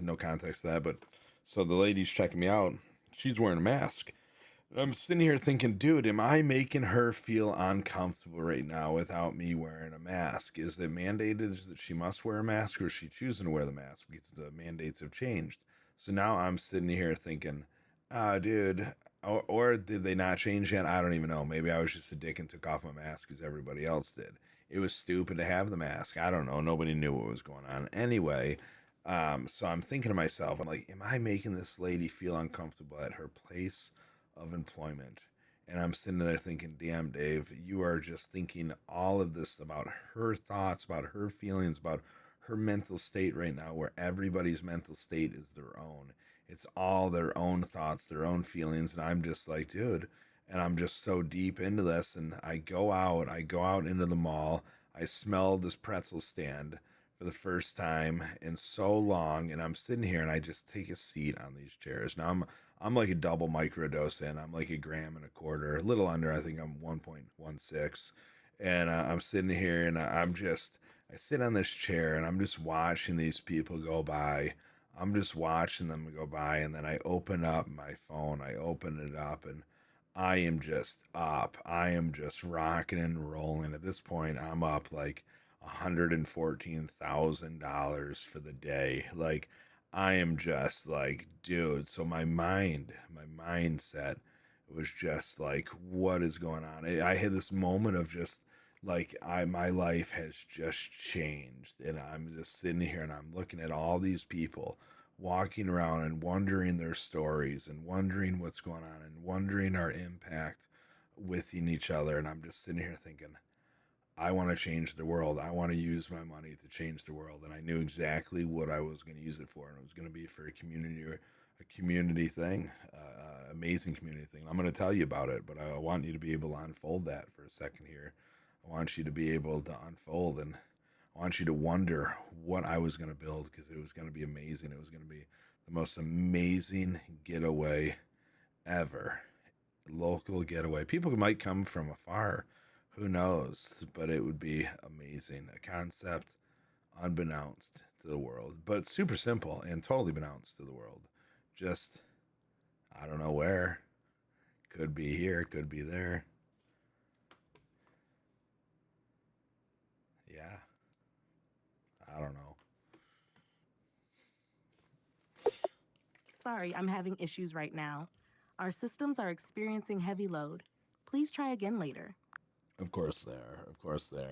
[SPEAKER 1] No context to that. But so the lady's checking me out. She's wearing a mask. I'm sitting here thinking, dude, am I making her feel uncomfortable right now without me wearing a mask? Is it mandated that she must wear a mask, or is she choosing to wear the mask because the mandates have changed? So now I'm sitting here thinking, dude, or did they not change yet? I don't even know. Maybe I was just a dick and took off my mask as everybody else did. It was stupid to have the mask. I don't know. Nobody knew what was going on. Anyway, so I'm thinking to myself, I'm like, am I making this lady feel uncomfortable at her place of employment? And I'm sitting there thinking, damn, Dave, you are just thinking all of this about her thoughts, about her feelings, about her mental state right now, where everybody's mental state is their own. It's all their own thoughts, their own feelings. And I'm just like, dude, and I'm just so deep into this. And I go out into the mall. I smell this pretzel stand for the first time in so long. And I'm sitting here and I just take a seat on these chairs. Now I'm like a double microdose in. I'm like 1.25 grams, a little under. I think I'm 1.16. And I'm sitting here and I sit on this chair and I'm just watching these people go by. I'm just watching them go by. And then I open up my phone. I open it up and I am just up. I am just rocking and rolling. At this point, I'm up like $114,000 for the day. Like, I am just like, dude. So my mindset was just like, what is going on? I had this moment of just like, my life has just changed, and I'm just sitting here and I'm looking at all these people walking around and wondering their stories and wondering what's going on and wondering our impact within each other. And I'm just sitting here thinking, I want to change the world. I want to use my money to change the world. And I knew exactly what I was going to use it for. And it was going to be for a community thing, amazing community thing. I'm going to tell you about it, but I want you to be able to unfold that for a second here. I want you to be able to unfold, and I want you to wonder what I was going to build, because it was going to be amazing. It was going to be the most amazing getaway ever. Local getaway. People might come from afar, who knows, but it would be amazing. A concept unbeknownst to the world, but super simple and totally beknownst to the world. Just, I don't know where. Could be here, could be there. Yeah, I don't know.
[SPEAKER 2] Sorry, I'm having issues right now. Our systems are experiencing heavy load. Please try again later.
[SPEAKER 1] Of course there.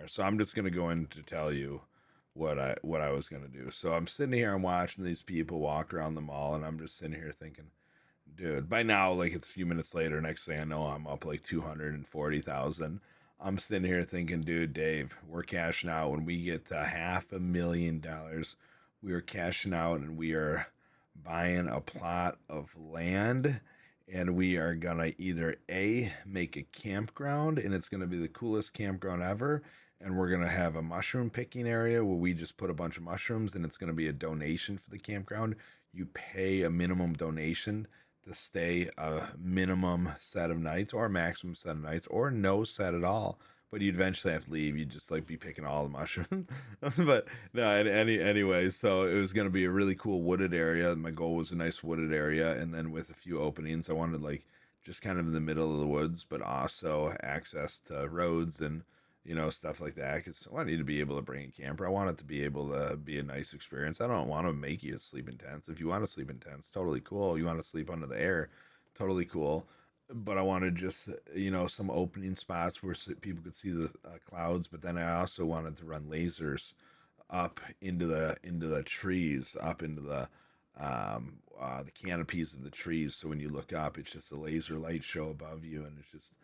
[SPEAKER 1] So I'm just gonna go in to tell you what I was gonna do. So I'm sitting here and watching these people walk around the mall, and I'm just sitting here thinking, dude, by now, like, it's a few minutes later. Next thing I know, I'm up like 240,000. I'm sitting here thinking, dude, Dave, we're cashing out when we get to $500,000. We are cashing out, and we are buying a plot of land, and we are gonna either A, make a campground, and it's gonna be the coolest campground ever, and we're gonna have a mushroom picking area where we just put a bunch of mushrooms, and it's gonna be a donation for the campground. You pay a minimum donation to stay a minimum set of nights, or a maximum set of nights, or no set at all. But you'd eventually have to leave. You'd just like be picking all the mushrooms. But no, anyway, so it was going to be a really cool wooded area. My goal was a nice wooded area, and then with a few openings. I wanted like just kind of in the middle of the woods, but also access to roads and stuff like that. Because I want you to be able to bring a camper. I want it to be able to be a nice experience. I don't want to make you sleep in tents. If you want to sleep in tents, totally cool. You want to sleep under the air, totally cool. But I wanted just some opening spots where people could see the clouds. But then I also wanted to run lasers up into the trees, up into the canopies of the trees. So when you look up, it's just a laser light show above you, and it's just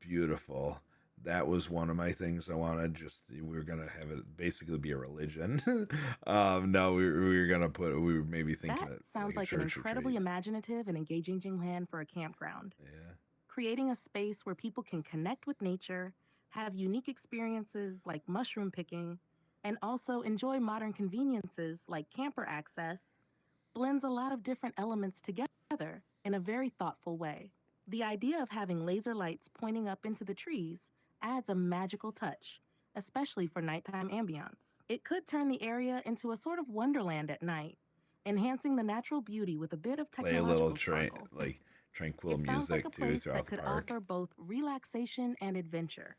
[SPEAKER 1] beautiful. That was one of my things I wanted. Just we were gonna have it basically be a religion. No, we were gonna put. We were maybe thinking
[SPEAKER 2] That
[SPEAKER 1] it like
[SPEAKER 2] sounds
[SPEAKER 1] a
[SPEAKER 2] like an
[SPEAKER 1] church retreat.
[SPEAKER 2] incredibly imaginative and engaging plan for a campground.
[SPEAKER 1] Yeah,
[SPEAKER 2] Creating a space where people can connect with nature, have unique experiences like mushroom picking, and also enjoy modern conveniences like camper access blends a lot of different elements together in a very thoughtful way. The idea of having laser lights pointing up into the trees adds a magical touch, especially for nighttime ambiance. It could turn the area into a sort of wonderland at night, enhancing the natural beauty with a bit of
[SPEAKER 1] play a little
[SPEAKER 2] technological sparkle.
[SPEAKER 1] tranquil
[SPEAKER 2] It sounds like
[SPEAKER 1] music
[SPEAKER 2] a
[SPEAKER 1] too
[SPEAKER 2] place
[SPEAKER 1] throughout
[SPEAKER 2] that
[SPEAKER 1] the
[SPEAKER 2] could
[SPEAKER 1] park.
[SPEAKER 2] offer both relaxation and adventure,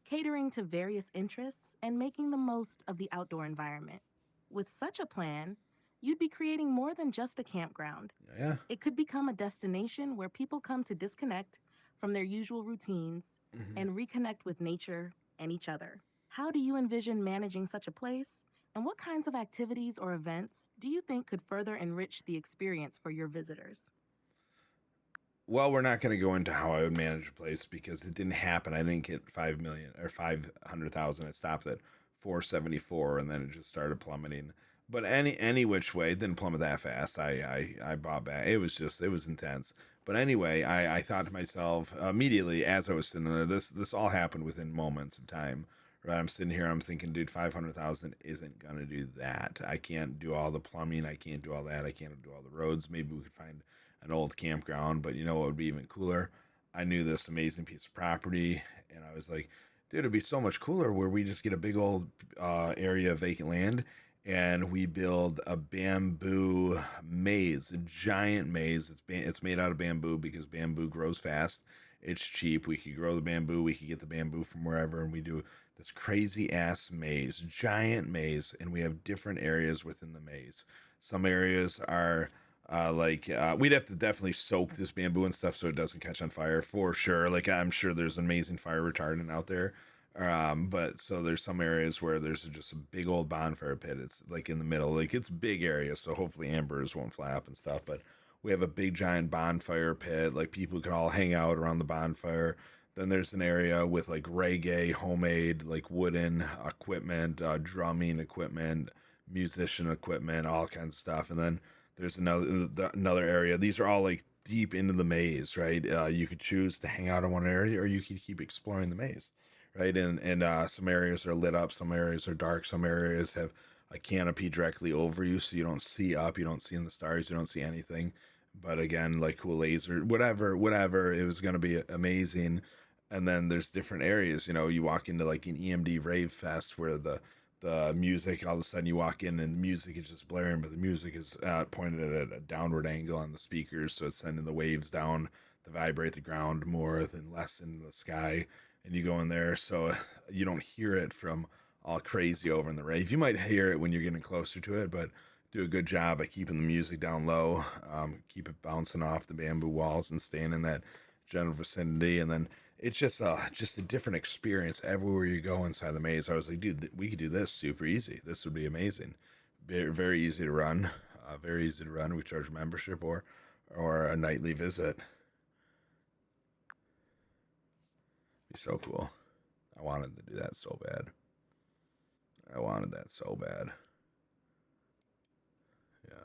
[SPEAKER 2] catering to various interests and making the most of the outdoor environment. With such a plan, you'd be creating more than just a campground.
[SPEAKER 1] Yeah.
[SPEAKER 2] It could become a destination where people come to disconnect from their usual routines
[SPEAKER 1] Hmm.
[SPEAKER 2] and reconnect with nature and each other. How do you envision managing such a place? And what kinds of activities or events do you think could further enrich the experience for your visitors?
[SPEAKER 1] Well, we're not going to go into how I would manage a place because it didn't happen. I didn't get 5 million or 500,000. It stopped at 474, and then it just started plummeting. But any which way, it didn't plummet that fast. I bought back. It was intense. But anyway, I thought to myself immediately as I was sitting there, this all happened within moments of time. Right, I'm sitting here. I'm thinking, dude, 500,000 isn't gonna do that. I can't do all the plumbing. I can't do all that. I can't do all the roads. Maybe we could find an old campground, but you know what would be even cooler? I knew this amazing piece of property, and I was like, dude, it'd be so much cooler where we just get a big old area of vacant land and we build a bamboo maze, a giant maze. It's made out of bamboo because bamboo grows fast. It's cheap. We could grow the bamboo. We could get the bamboo from wherever, and we do this crazy ass maze, giant maze, and we have different areas within the maze. Some areas are we'd have to definitely soak this bamboo and stuff so it doesn't catch on fire for sure. Like I'm sure there's amazing fire retardant out there. But so there's some areas where there's just a big old bonfire pit. It's like in the middle, like it's big area, so hopefully ambers won't fly up and stuff. But we have a big giant bonfire pit, like people can all hang out around the bonfire. Then there's an area with like reggae, homemade, like wooden equipment, drumming equipment, musician equipment, all kinds of stuff. And then there's another area. These are all like deep into the maze, right? You could choose to hang out in one area, or you could keep exploring the maze, right? And some areas are lit up, some areas are dark, some areas have a canopy directly over you, so you don't see up, you don't see in the stars, you don't see anything. But again, like cool laser, whatever, it was gonna be amazing. And then there's different areas. You know, you walk into like an EMD rave fest where the music, all of a sudden you walk in and the music is just blaring, but the music is pointed at a downward angle on the speakers, so it's sending the waves down to vibrate the ground more than less in the sky. And you go in there, so you don't hear it from all crazy over in the rave. You might hear it when you're getting closer to it, but do a good job at keeping the music down low, keep it bouncing off the bamboo walls and staying in that general vicinity. And then it's just a different experience everywhere you go inside the maze. I was like, dude, we could do this super easy. This would be amazing. Very, very easy to run. Very easy to run. We charge membership or a nightly visit. Be so cool. I wanted to do that so bad. I wanted that so bad. Yeah,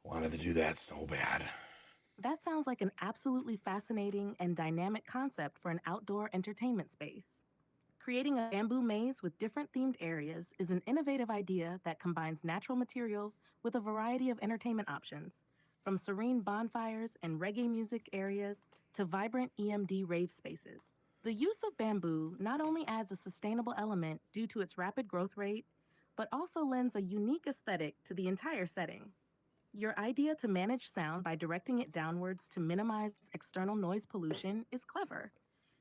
[SPEAKER 1] wanted to do that so bad.
[SPEAKER 2] That sounds like an absolutely fascinating and dynamic concept for an outdoor entertainment space. Creating a bamboo maze with different themed areas is an innovative idea that combines natural materials with a variety of entertainment options, from serene bonfires and reggae music areas to vibrant EMD rave spaces. The use of bamboo not only adds a sustainable element due to its rapid growth rate, but also lends a unique aesthetic to the entire setting. Your idea to manage sound by directing it downwards to minimize external noise pollution is clever,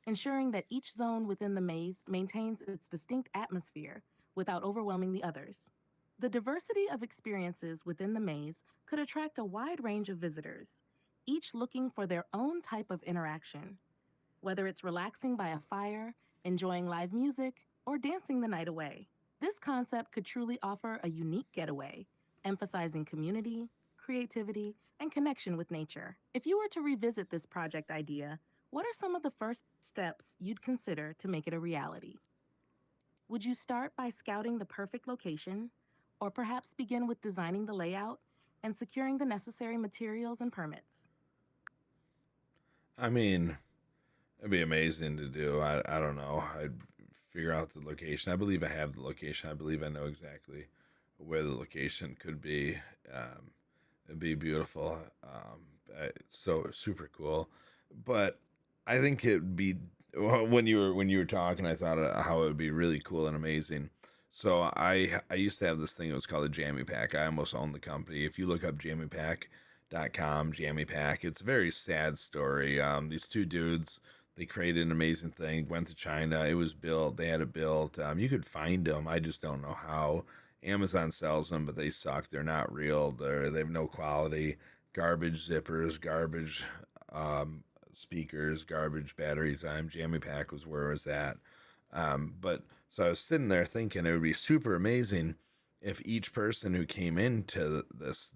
[SPEAKER 2] ensuring that each zone within the maze maintains its distinct atmosphere without overwhelming the others. The diversity of experiences within the maze could attract a wide range of visitors, each looking for their own type of interaction, whether it's relaxing by a fire, enjoying live music, or dancing the night away. This concept could truly offer a unique getaway, emphasizing community, creativity, and connection with nature. If you were to revisit this project idea, What are some of the first steps you'd consider to make it a reality? Would you start by scouting the perfect location, or perhaps begin with designing the layout and securing the necessary materials and permits?
[SPEAKER 1] I mean, it'd be amazing to do. I don't know. I'd figure out the location. I believe I have the location. I believe I know exactly where the location could be. Um, it'd be beautiful. It's so super cool. But I think it'd be when you were talking, I thought how it would be really cool and amazing. So I used to have this thing. It was called a Jammy Pack. I almost owned the company. If you look up JammyPack.com, Jammy Pack, it's a very sad story. These two dudes, they created an amazing thing. Went to China. It was built. They had it built. You could find them. I just don't know how. Amazon sells them, but they suck. They're not real. They have no quality. Garbage zippers, garbage um, speakers, garbage batteries. Jammy Pack was where it was at. But so I was sitting there thinking it would be super amazing if each person who came into this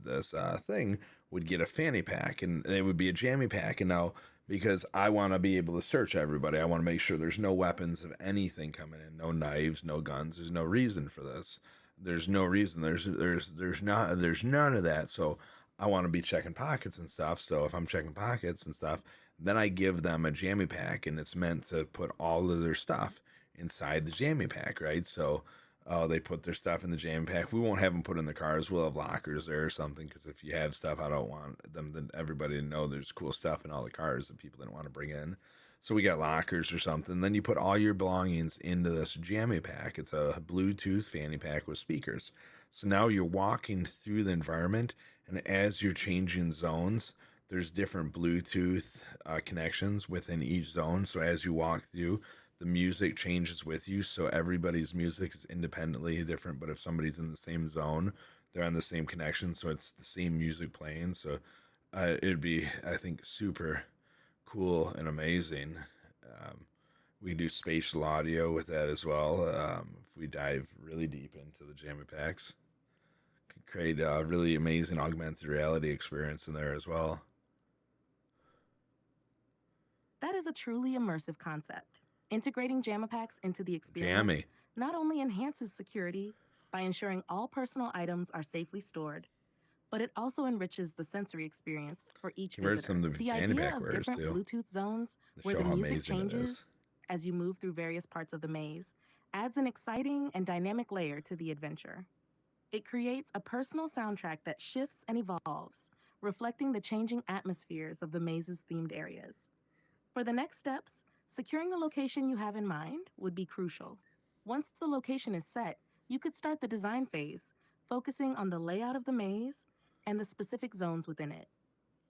[SPEAKER 1] thing would get a fanny pack, and it would be a jammy pack. And now, because I want to be able to search everybody, I want to make sure there's no weapons of anything coming in, no knives, no guns. There's no reason for this. There's no reason. There's none of that. So I want to be checking pockets and stuff. So if I'm checking pockets and stuff, then I give them a jammy pack, and it's meant to put all of their stuff inside the jammy pack, right? So they put their stuff in the jammy pack. We won't have them put in the cars. We'll have lockers there or something, because if you have stuff, I don't want everybody to know there's cool stuff in all the cars that people didn't want to bring in. So we got lockers or something. Then you put all your belongings into this jammy pack. It's a Bluetooth fanny pack with speakers. So now you're walking through the environment, and as you're changing zones, there's different Bluetooth connections within each zone. So as you walk through, the music changes with you. So everybody's music is independently different. But if somebody's in the same zone, they're on the same connection. So it's the same music playing. So it'd be, I think, super cool and amazing. Um, we can do spatial audio with that as well. If we dive really deep into the jammy packs, could create a really amazing augmented reality experience in there as well.
[SPEAKER 2] That is a truly immersive concept. Integrating Jamapacks into the experience
[SPEAKER 1] Jammy.
[SPEAKER 2] not only enhances security by ensuring all personal items are safely stored, but it also enriches the sensory experience for each
[SPEAKER 1] Converts
[SPEAKER 2] visitor.
[SPEAKER 1] them to
[SPEAKER 2] The
[SPEAKER 1] fanny
[SPEAKER 2] idea
[SPEAKER 1] pack
[SPEAKER 2] of
[SPEAKER 1] wearers
[SPEAKER 2] different
[SPEAKER 1] too,
[SPEAKER 2] Bluetooth zones
[SPEAKER 1] to
[SPEAKER 2] where
[SPEAKER 1] show
[SPEAKER 2] the
[SPEAKER 1] how
[SPEAKER 2] music
[SPEAKER 1] amazing it is.
[SPEAKER 2] changes as you move through various parts of the maze adds an exciting and dynamic layer to the adventure. It creates a personal soundtrack that shifts and evolves, reflecting the changing atmospheres of the maze's themed areas. For the next steps, securing the location you have in mind would be crucial. Once the location is set, you could start the design phase, focusing on the layout of the maze and the specific zones within it.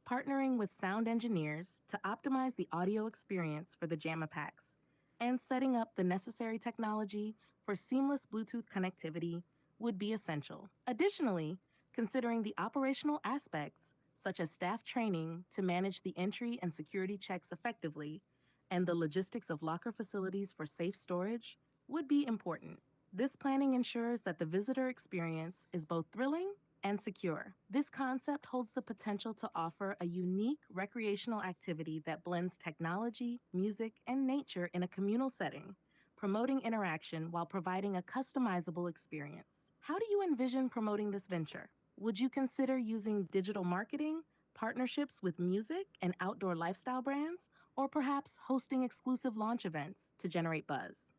[SPEAKER 2] Partnering with sound engineers to optimize the audio experience for the JAMA packs, and setting up the necessary technology for seamless Bluetooth connectivity would be essential. Additionally, considering the operational aspects, such as staff training to manage the entry and security checks effectively, and the logistics of locker facilities for safe storage, would be important. This planning ensures that the visitor experience is both thrilling and secure. This concept holds the potential to offer a unique recreational activity that blends technology, music, and nature in a communal setting, promoting interaction while providing a customizable experience. How do you envision promoting this venture? Would you consider using digital marketing, partnerships with music and outdoor lifestyle brands, or perhaps hosting exclusive launch events to generate buzz?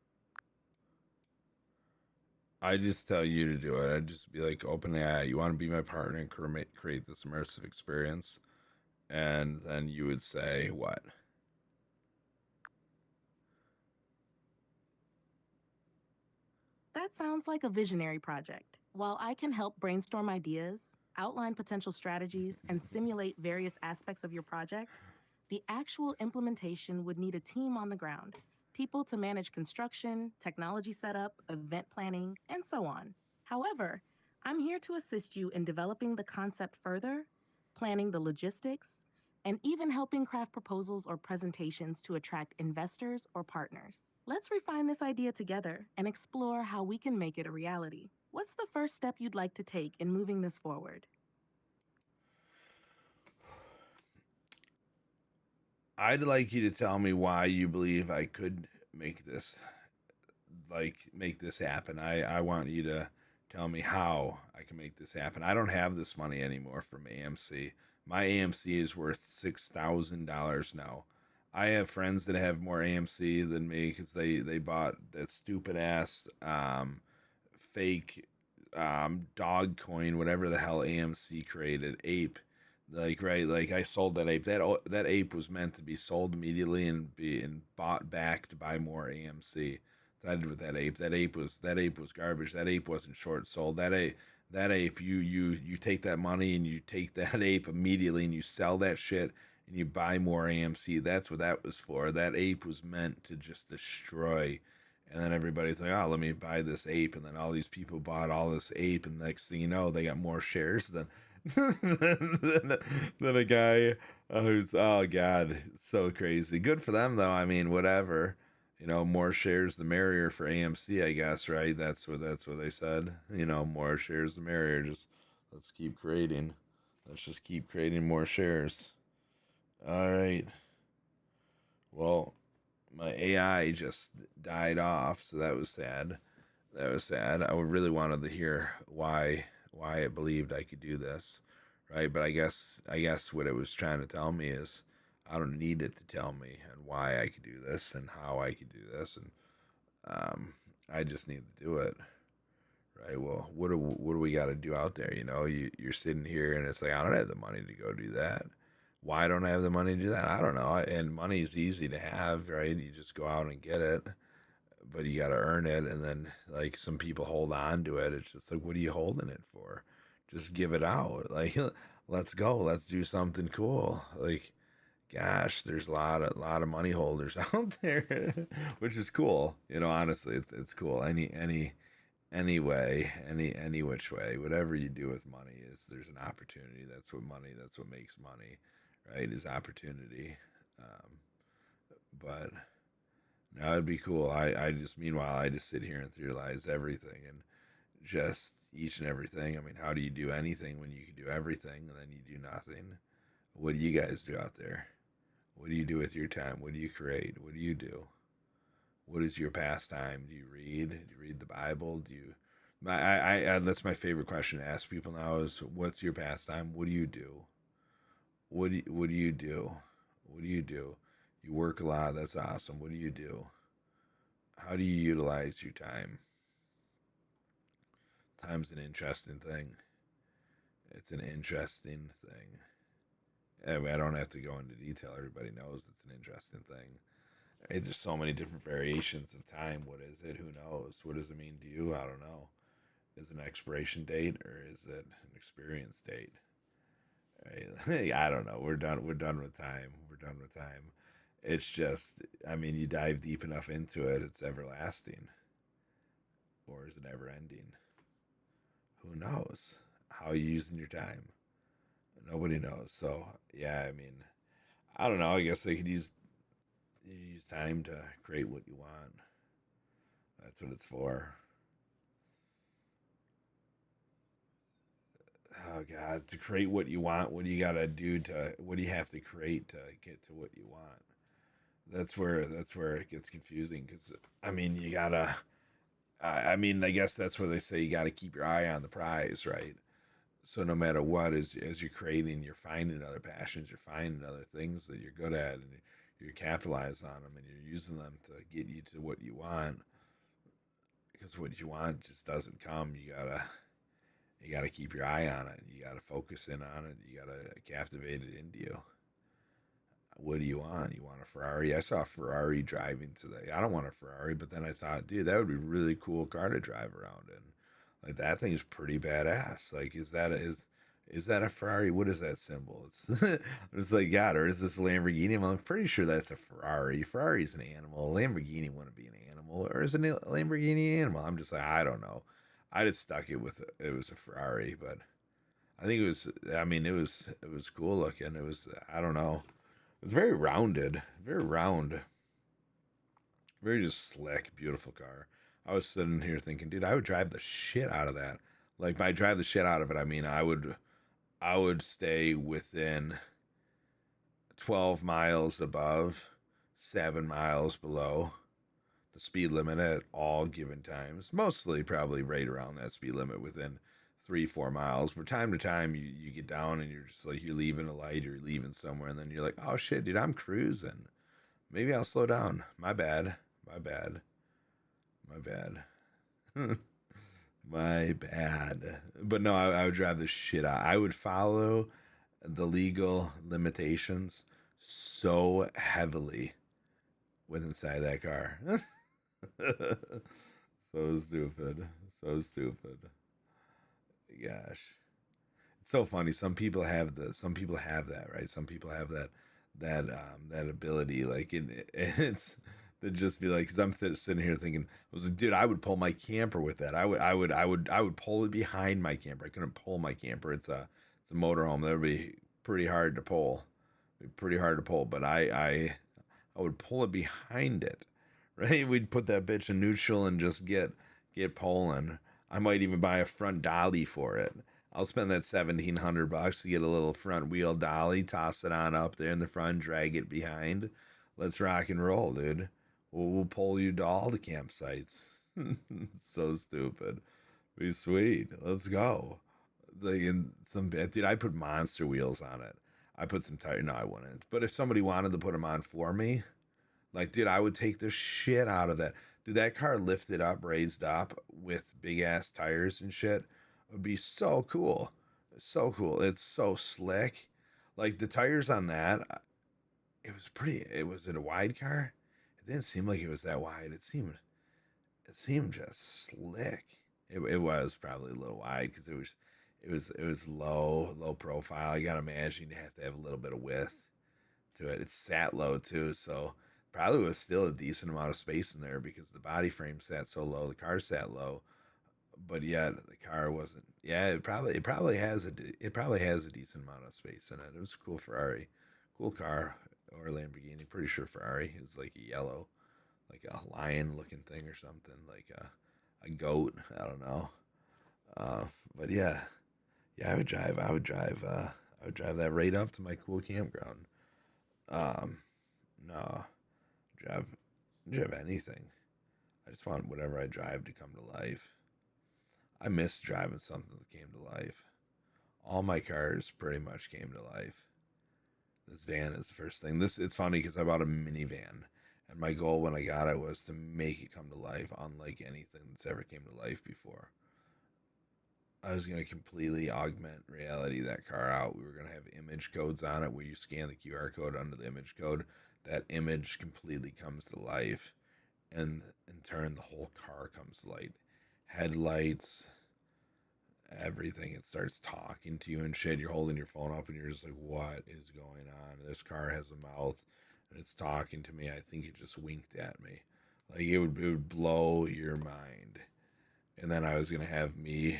[SPEAKER 1] I just tell you to do it. I'd just be like, open the eye. You want to be my partner and create this immersive experience? And then you would say, what?
[SPEAKER 2] That sounds like a visionary project. While I can help brainstorm ideas, outline potential strategies, and simulate various aspects of your project, the actual implementation would need a team on the ground, people to manage construction, technology setup, event planning, and so on. However, I'm here to assist you in developing the concept further, planning the logistics, and even helping craft proposals or presentations to attract investors or partners. Let's refine this idea together and explore how we can make it a reality. What's the first step you'd like to take in moving this forward?
[SPEAKER 1] I'd like you to tell me why you believe I could make this, make this happen. I want you to tell me how I can make this happen. I don't have this money anymore from AMC. My AMC is worth $6,000 now. I have friends that have more AMC than me because they bought that stupid ass fake dog coin, whatever the hell AMC created, ape. Like, right, like I sold that ape. That ape was meant to be sold immediately and be and bought back to buy more AMC. So I did with that ape. That ape was garbage. That ape wasn't short sold. That ape, you take that money and you take that ape immediately and you sell that shit and you buy more AMC. That's what that was for. That ape was meant to just destroy. And then everybody's like, oh, let me buy this ape. And then all these people bought all this ape. And next thing you know, they got more shares than than a guy who's, oh God, so crazy. Good for them though. I mean, whatever. More shares the merrier for AMC, I guess, right? That's what they said. More shares the merrier. Just let's keep creating. Let's just keep creating more shares. All right. Well, my AI just died off, so that was sad. That was sad. I would really wanted to hear why it believed I could do this, right? But I guess what it was trying to tell me is I don't need it to tell me and why I could do this and how I could do this, and I just need to do it, right? Well, what do we got to do out there? You're sitting here and it's like I don't have the money to go do that. Why don't I have the money to do that? I don't know. And money is easy to have, right? You just go out and get it, but you got to earn it. And then, like, some people hold on to it. It's just like, what are you holding it for? Just give it out. Like, let's go. Let's do something cool. Like, gosh, there's a lot of money holders out there, which is cool. Honestly, it's cool. Any way, any which way, whatever you do with money is there's an opportunity. That's what makes money, right? Is opportunity. Um, but no, it'd be cool. Meanwhile, I just sit here and theorize everything and just each and everything. I mean, how do you do anything when you can do everything and then you do nothing? What do you guys do out there? What do you do with your time? What do you create? What do you do? What is your pastime? Do you read? Do you read the Bible? Do you? That's my favorite question to ask people now is, what's your pastime? What do you do? What do you do? What do you do? You work a lot. That's awesome. What do you do? How do you utilize your time? Time's an interesting thing. It's an interesting thing. I don't have to go into detail. Everybody knows it's an interesting thing. There's so many different variations of time. What is it? Who knows? What does it mean to you? I don't know. Is it an expiration date or is it an experience date? Right? I don't know. We're done. We're done with time. We're done with time. It's just, I mean, you dive deep enough into it, it's everlasting, or is it never ending? Who knows? How are you using your time? Nobody knows. So yeah, I mean, I don't know. I guess they could use time to create what you want. That's what it's for. Oh God, to create what you want, what do you gotta do to? What do you have to create to get to what you want? That's where it gets confusing because I mean you gotta. I mean, I guess that's where they say you got to keep your eye on the prize, right? So no matter what, as you're creating, you're finding other passions, you're finding other things that you're good at, and you're capitalizing on them, and you're using them to get you to what you want. Because what you want just doesn't come. You gotta keep your eye on it. You gotta focus in on it. You gotta captivate it into you. What do you want? You want a Ferrari? I saw a Ferrari driving today. I don't want a Ferrari, but then I thought, dude, that would be a really cool car to drive around in. Like that thing's pretty badass. Like, is that a Ferrari? What is that symbol? It's like God, or is this a Lamborghini? Well, I'm pretty sure that's a Ferrari. Ferrari's an animal. A Lamborghini wouldn't be an animal, or is a Lamborghini an animal? I'm just like, I don't know. I just stuck it with it was a Ferrari, but I think it was. I mean, it was cool looking. It was. I don't know. It was very rounded, very round, very just slick, beautiful car. I was sitting here thinking, dude, I would drive the shit out of that. Like by drive the shit out of it, I mean I would stay within 12 miles above, 7 miles below the speed limit at all given times. Mostly probably right around that speed limit within 3-4 miles. But time to time you get down and you're just like, you're leaving a light or you're leaving somewhere, and then you're like, oh shit, dude, I'm cruising. Maybe I'll slow down. My bad. My bad. My bad. My bad. But no, I would drive the shit out. I would follow the legal limitations so heavily with inside that car. So stupid. So stupid. Gosh. It's so funny. Some people have that, right? Some people have that ability. Like it's to just be like, because I'm sitting here thinking, I was like, dude, I would pull my camper with that. I would pull it behind my camper. I couldn't pull my camper. It's a motorhome. That would be pretty hard to pull. It'd be pretty hard to pull. But I would pull it behind it. Right? We'd put that bitch in neutral and just get pulling. I might even buy a front dolly for it. I'll spend that $1,700 to get a little front wheel dolly, toss it on up there in the front, drag it behind. Let's rock and roll, dude. We'll pull you to all the campsites. So stupid. Be sweet. Let's go. Like in some dude, I put monster wheels on it. I put some tire. No, I wouldn't. But if somebody wanted to put them on for me, like, dude, I would take the shit out of that. Dude, that car lifted up, raised up with big ass tires and shit would be so cool. So cool. It's so slick. Like the tires on that, it was it a wide car? It didn't seem like it was that wide. It seemed just slick. It was probably a little wide because it was low profile. You gotta imagine you have to have a little bit of width to it. It sat low too, so probably was still a decent amount of space in there because the body frame sat so low, the car sat low, but yet the car wasn't. Yeah, it probably has a decent amount of space in it. It was a cool Ferrari, cool car or Lamborghini. Pretty sure Ferrari. It was like a yellow, like a lion looking thing or something, like a goat. I don't know. Uh, but yeah, yeah, I would drive that right up to my cool campground. Um, no, drive, drive anything. I just want whatever I drive to come to life. I miss driving something that came to life. All my cars pretty much came to life. This van is the first thing. It's funny because I bought a minivan, and my goal when I got it was to make it come to life, unlike anything that's ever came to life before. I was going to completely augment reality that car out. We were going to have image codes on it where you scan the QR code under the image code. That image completely comes to life. And in turn, the whole car comes to light. Headlights, everything. It starts talking to you and shit. You're holding your phone up and you're just like, what is going on? This car has a mouth and it's talking to me. I think it just winked at me. Like it would blow your mind. And then I was going to have me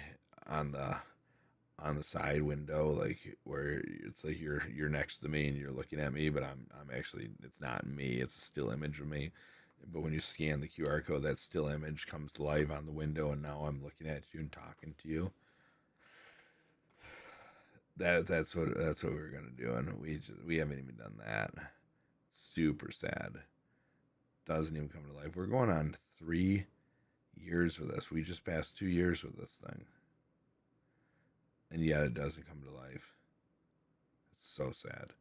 [SPEAKER 1] on the side window, like where it's like you're next to me and you're looking at me, but I'm actually, it's not me, it's a still image of me. But when you scan the QR code, that still image comes to life on the window, and now I'm looking at you and talking to you. That's what we were gonna do, and we haven't even done that. Super sad. Doesn't even come to life. We're going on 3 years with this. We just passed 2 years with this thing, and yet it doesn't come to life. It's so sad.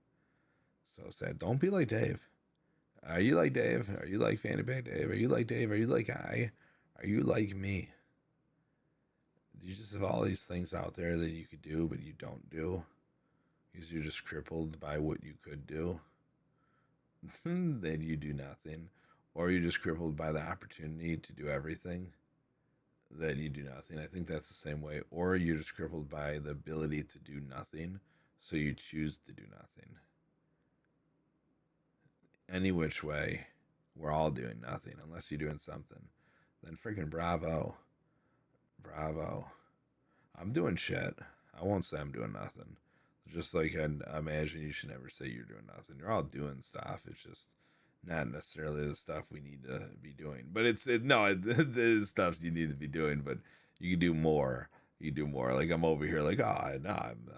[SPEAKER 1] So sad. Don't be like Dave. Are you like Dave? Are you like Fanny Pack Dave? Are you like Dave? Are you like I? Are you like me? You just have all these things out there that you could do, but you don't do because you're just crippled by what you could do. Then you do nothing, or you're just crippled by the opportunity to do everything. That you do nothing. I think that's the same way. Or you're just crippled by the ability to do nothing, so you choose to do nothing. Any which way, we're all doing nothing unless you're doing something. Then freaking bravo. Bravo. I'm doing shit. I won't say I'm doing nothing. Just like I imagine you should never say you're doing nothing. You're all doing stuff. It's just not necessarily the stuff we need to be doing. But it is stuff you need to be doing, but you can do more. You can do more. Like I'm over here like, oh no, I'm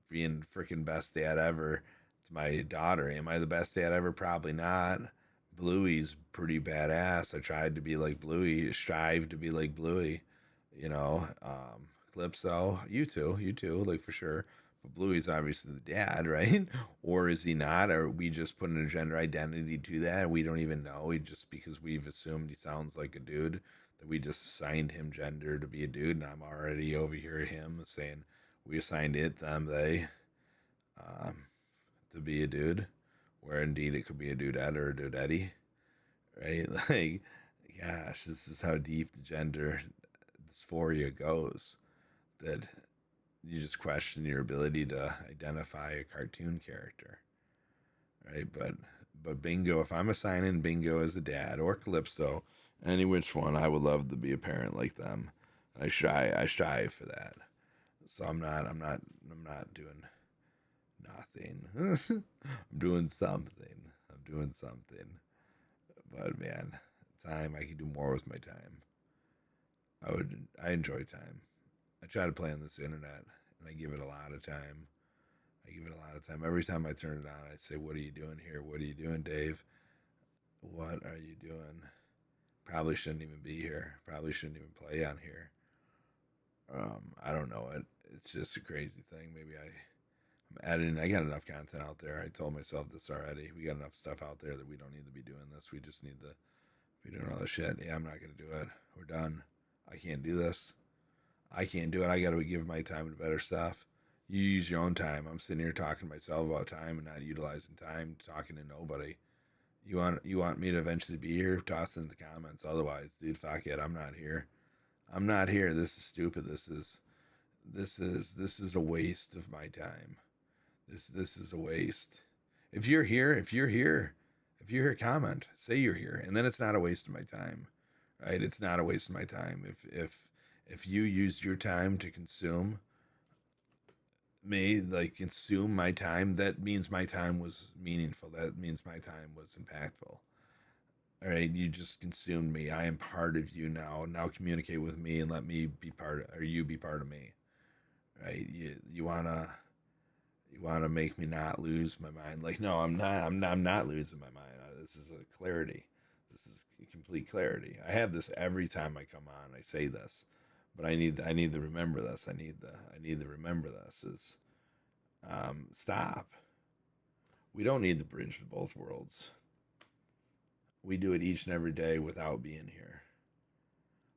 [SPEAKER 1] being freaking best dad ever, to my daughter. Am I the best dad ever? Probably not. Bluey's pretty badass. I tried to be like Bluey, strive to be like Bluey, you know. Calypso, you too, like for sure. But Bluey's obviously the dad, right? Or is he not? Or we just put in a gender identity to that and we don't even know. We just, because we've assumed he sounds like a dude, that we just assigned him gender to be a dude, and I'm already over here him saying we assigned it, them, they, um, to be a dude, where indeed it could be a dudette or a dudetty, right? Like, gosh, this is how deep the gender dysphoria goes, that you just question your ability to identify a cartoon character, right? But Bingo, if I'm assigning Bingo as a dad or Calypso, any which one, I would love to be a parent like them. I strive for that. So I'm not doing nothing. I'm doing something. But man, time, I could do more with my time. I enjoy time. I try to play on this internet and I give it a lot of time. Every time I turn it on, I say, "What are you doing here? What are you doing, Dave? What are you doing? Probably shouldn't even be here. Probably shouldn't even play on here." I don't know it. It's just a crazy thing. Maybe I'm editing. I got enough content out there. I told myself this already. We got enough stuff out there that we don't need to be doing this. We just need to be doing all this shit. Yeah, I'm not gonna do it. We're done. I can't do this. I can't do it. I got to give my time to better stuff. You use your own time. I'm sitting here talking to myself about time and not utilizing time, talking to nobody. You want me to eventually be here? Toss it in the comments. Otherwise, dude, fuck it. I'm not here. I'm not here. This is stupid. This is a waste of my time. This is a waste. If you're here, comment. Say you're here, and then it's not a waste of my time, right? It's not a waste of my time. If you used your time to consume me, like consume my time, that means my time was meaningful. That means my time was impactful. All right, you just consumed me. I am part of you now. Now communicate with me and let me be part, or you be part of me. Right? You wanna make me not lose my mind? Like, no, I'm not losing my mind. This is a clarity. This is complete clarity. I have this every time I come on. I say this, but I need to remember this. I need to remember this. Is stop. We don't need to bridge both worlds. We do it each and every day without being here.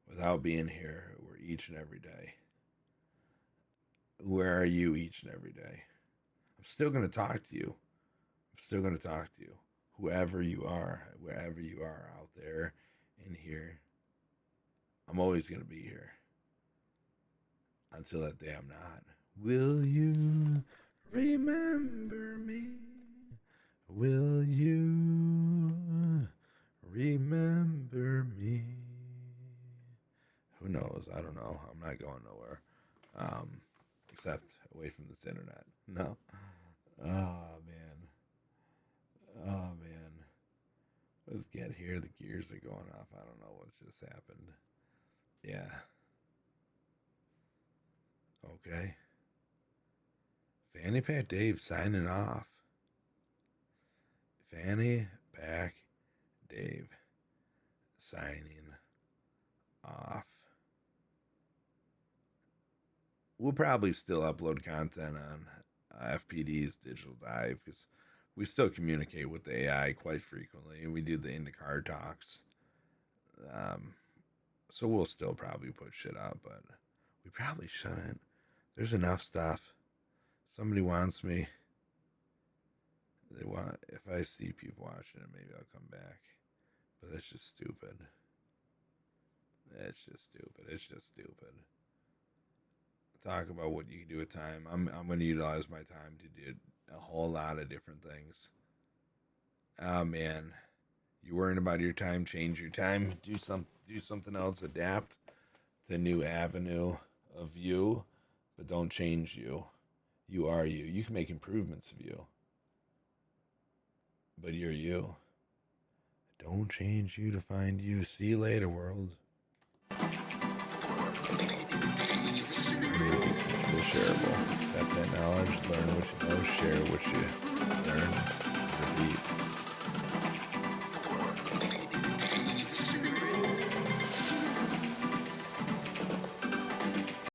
[SPEAKER 1] Without being here, we're each and every day. Where are you each and every day? I'm still going to talk to you. Whoever you are, wherever you are out there, in here. I'm always going to be here. Until that day I'm not. Will you remember me? Will you remember me? Who knows? I don't know. I'm not going nowhere. Except away from this internet. No. Oh, man. Let's get here. The gears are going off. I don't know what's just happened. Yeah. Okay. Fanny Pack Dave signing off. Fanny Pack Dave signing off. We'll probably still upload content on FPD's Digital Dive because we still communicate with the AI quite frequently. We do the in-the-car talks. So we'll still probably put shit up, but we probably shouldn't. There's enough stuff. Somebody wants me. If I see people watching it, maybe I'll come back. But that's just stupid. It's just stupid. Talk about what you can do with time. I'm going to utilize my time to do a whole lot of different things. Oh man, you worrying about your time? Change your time. Do something else. Adapt to a new avenue of you, but don't change you. You are you. You can make improvements of you, but you're you. Don't change you to find you. See you later, world. shareable. Accept that knowledge, learn what you know, share what you learn, repeat.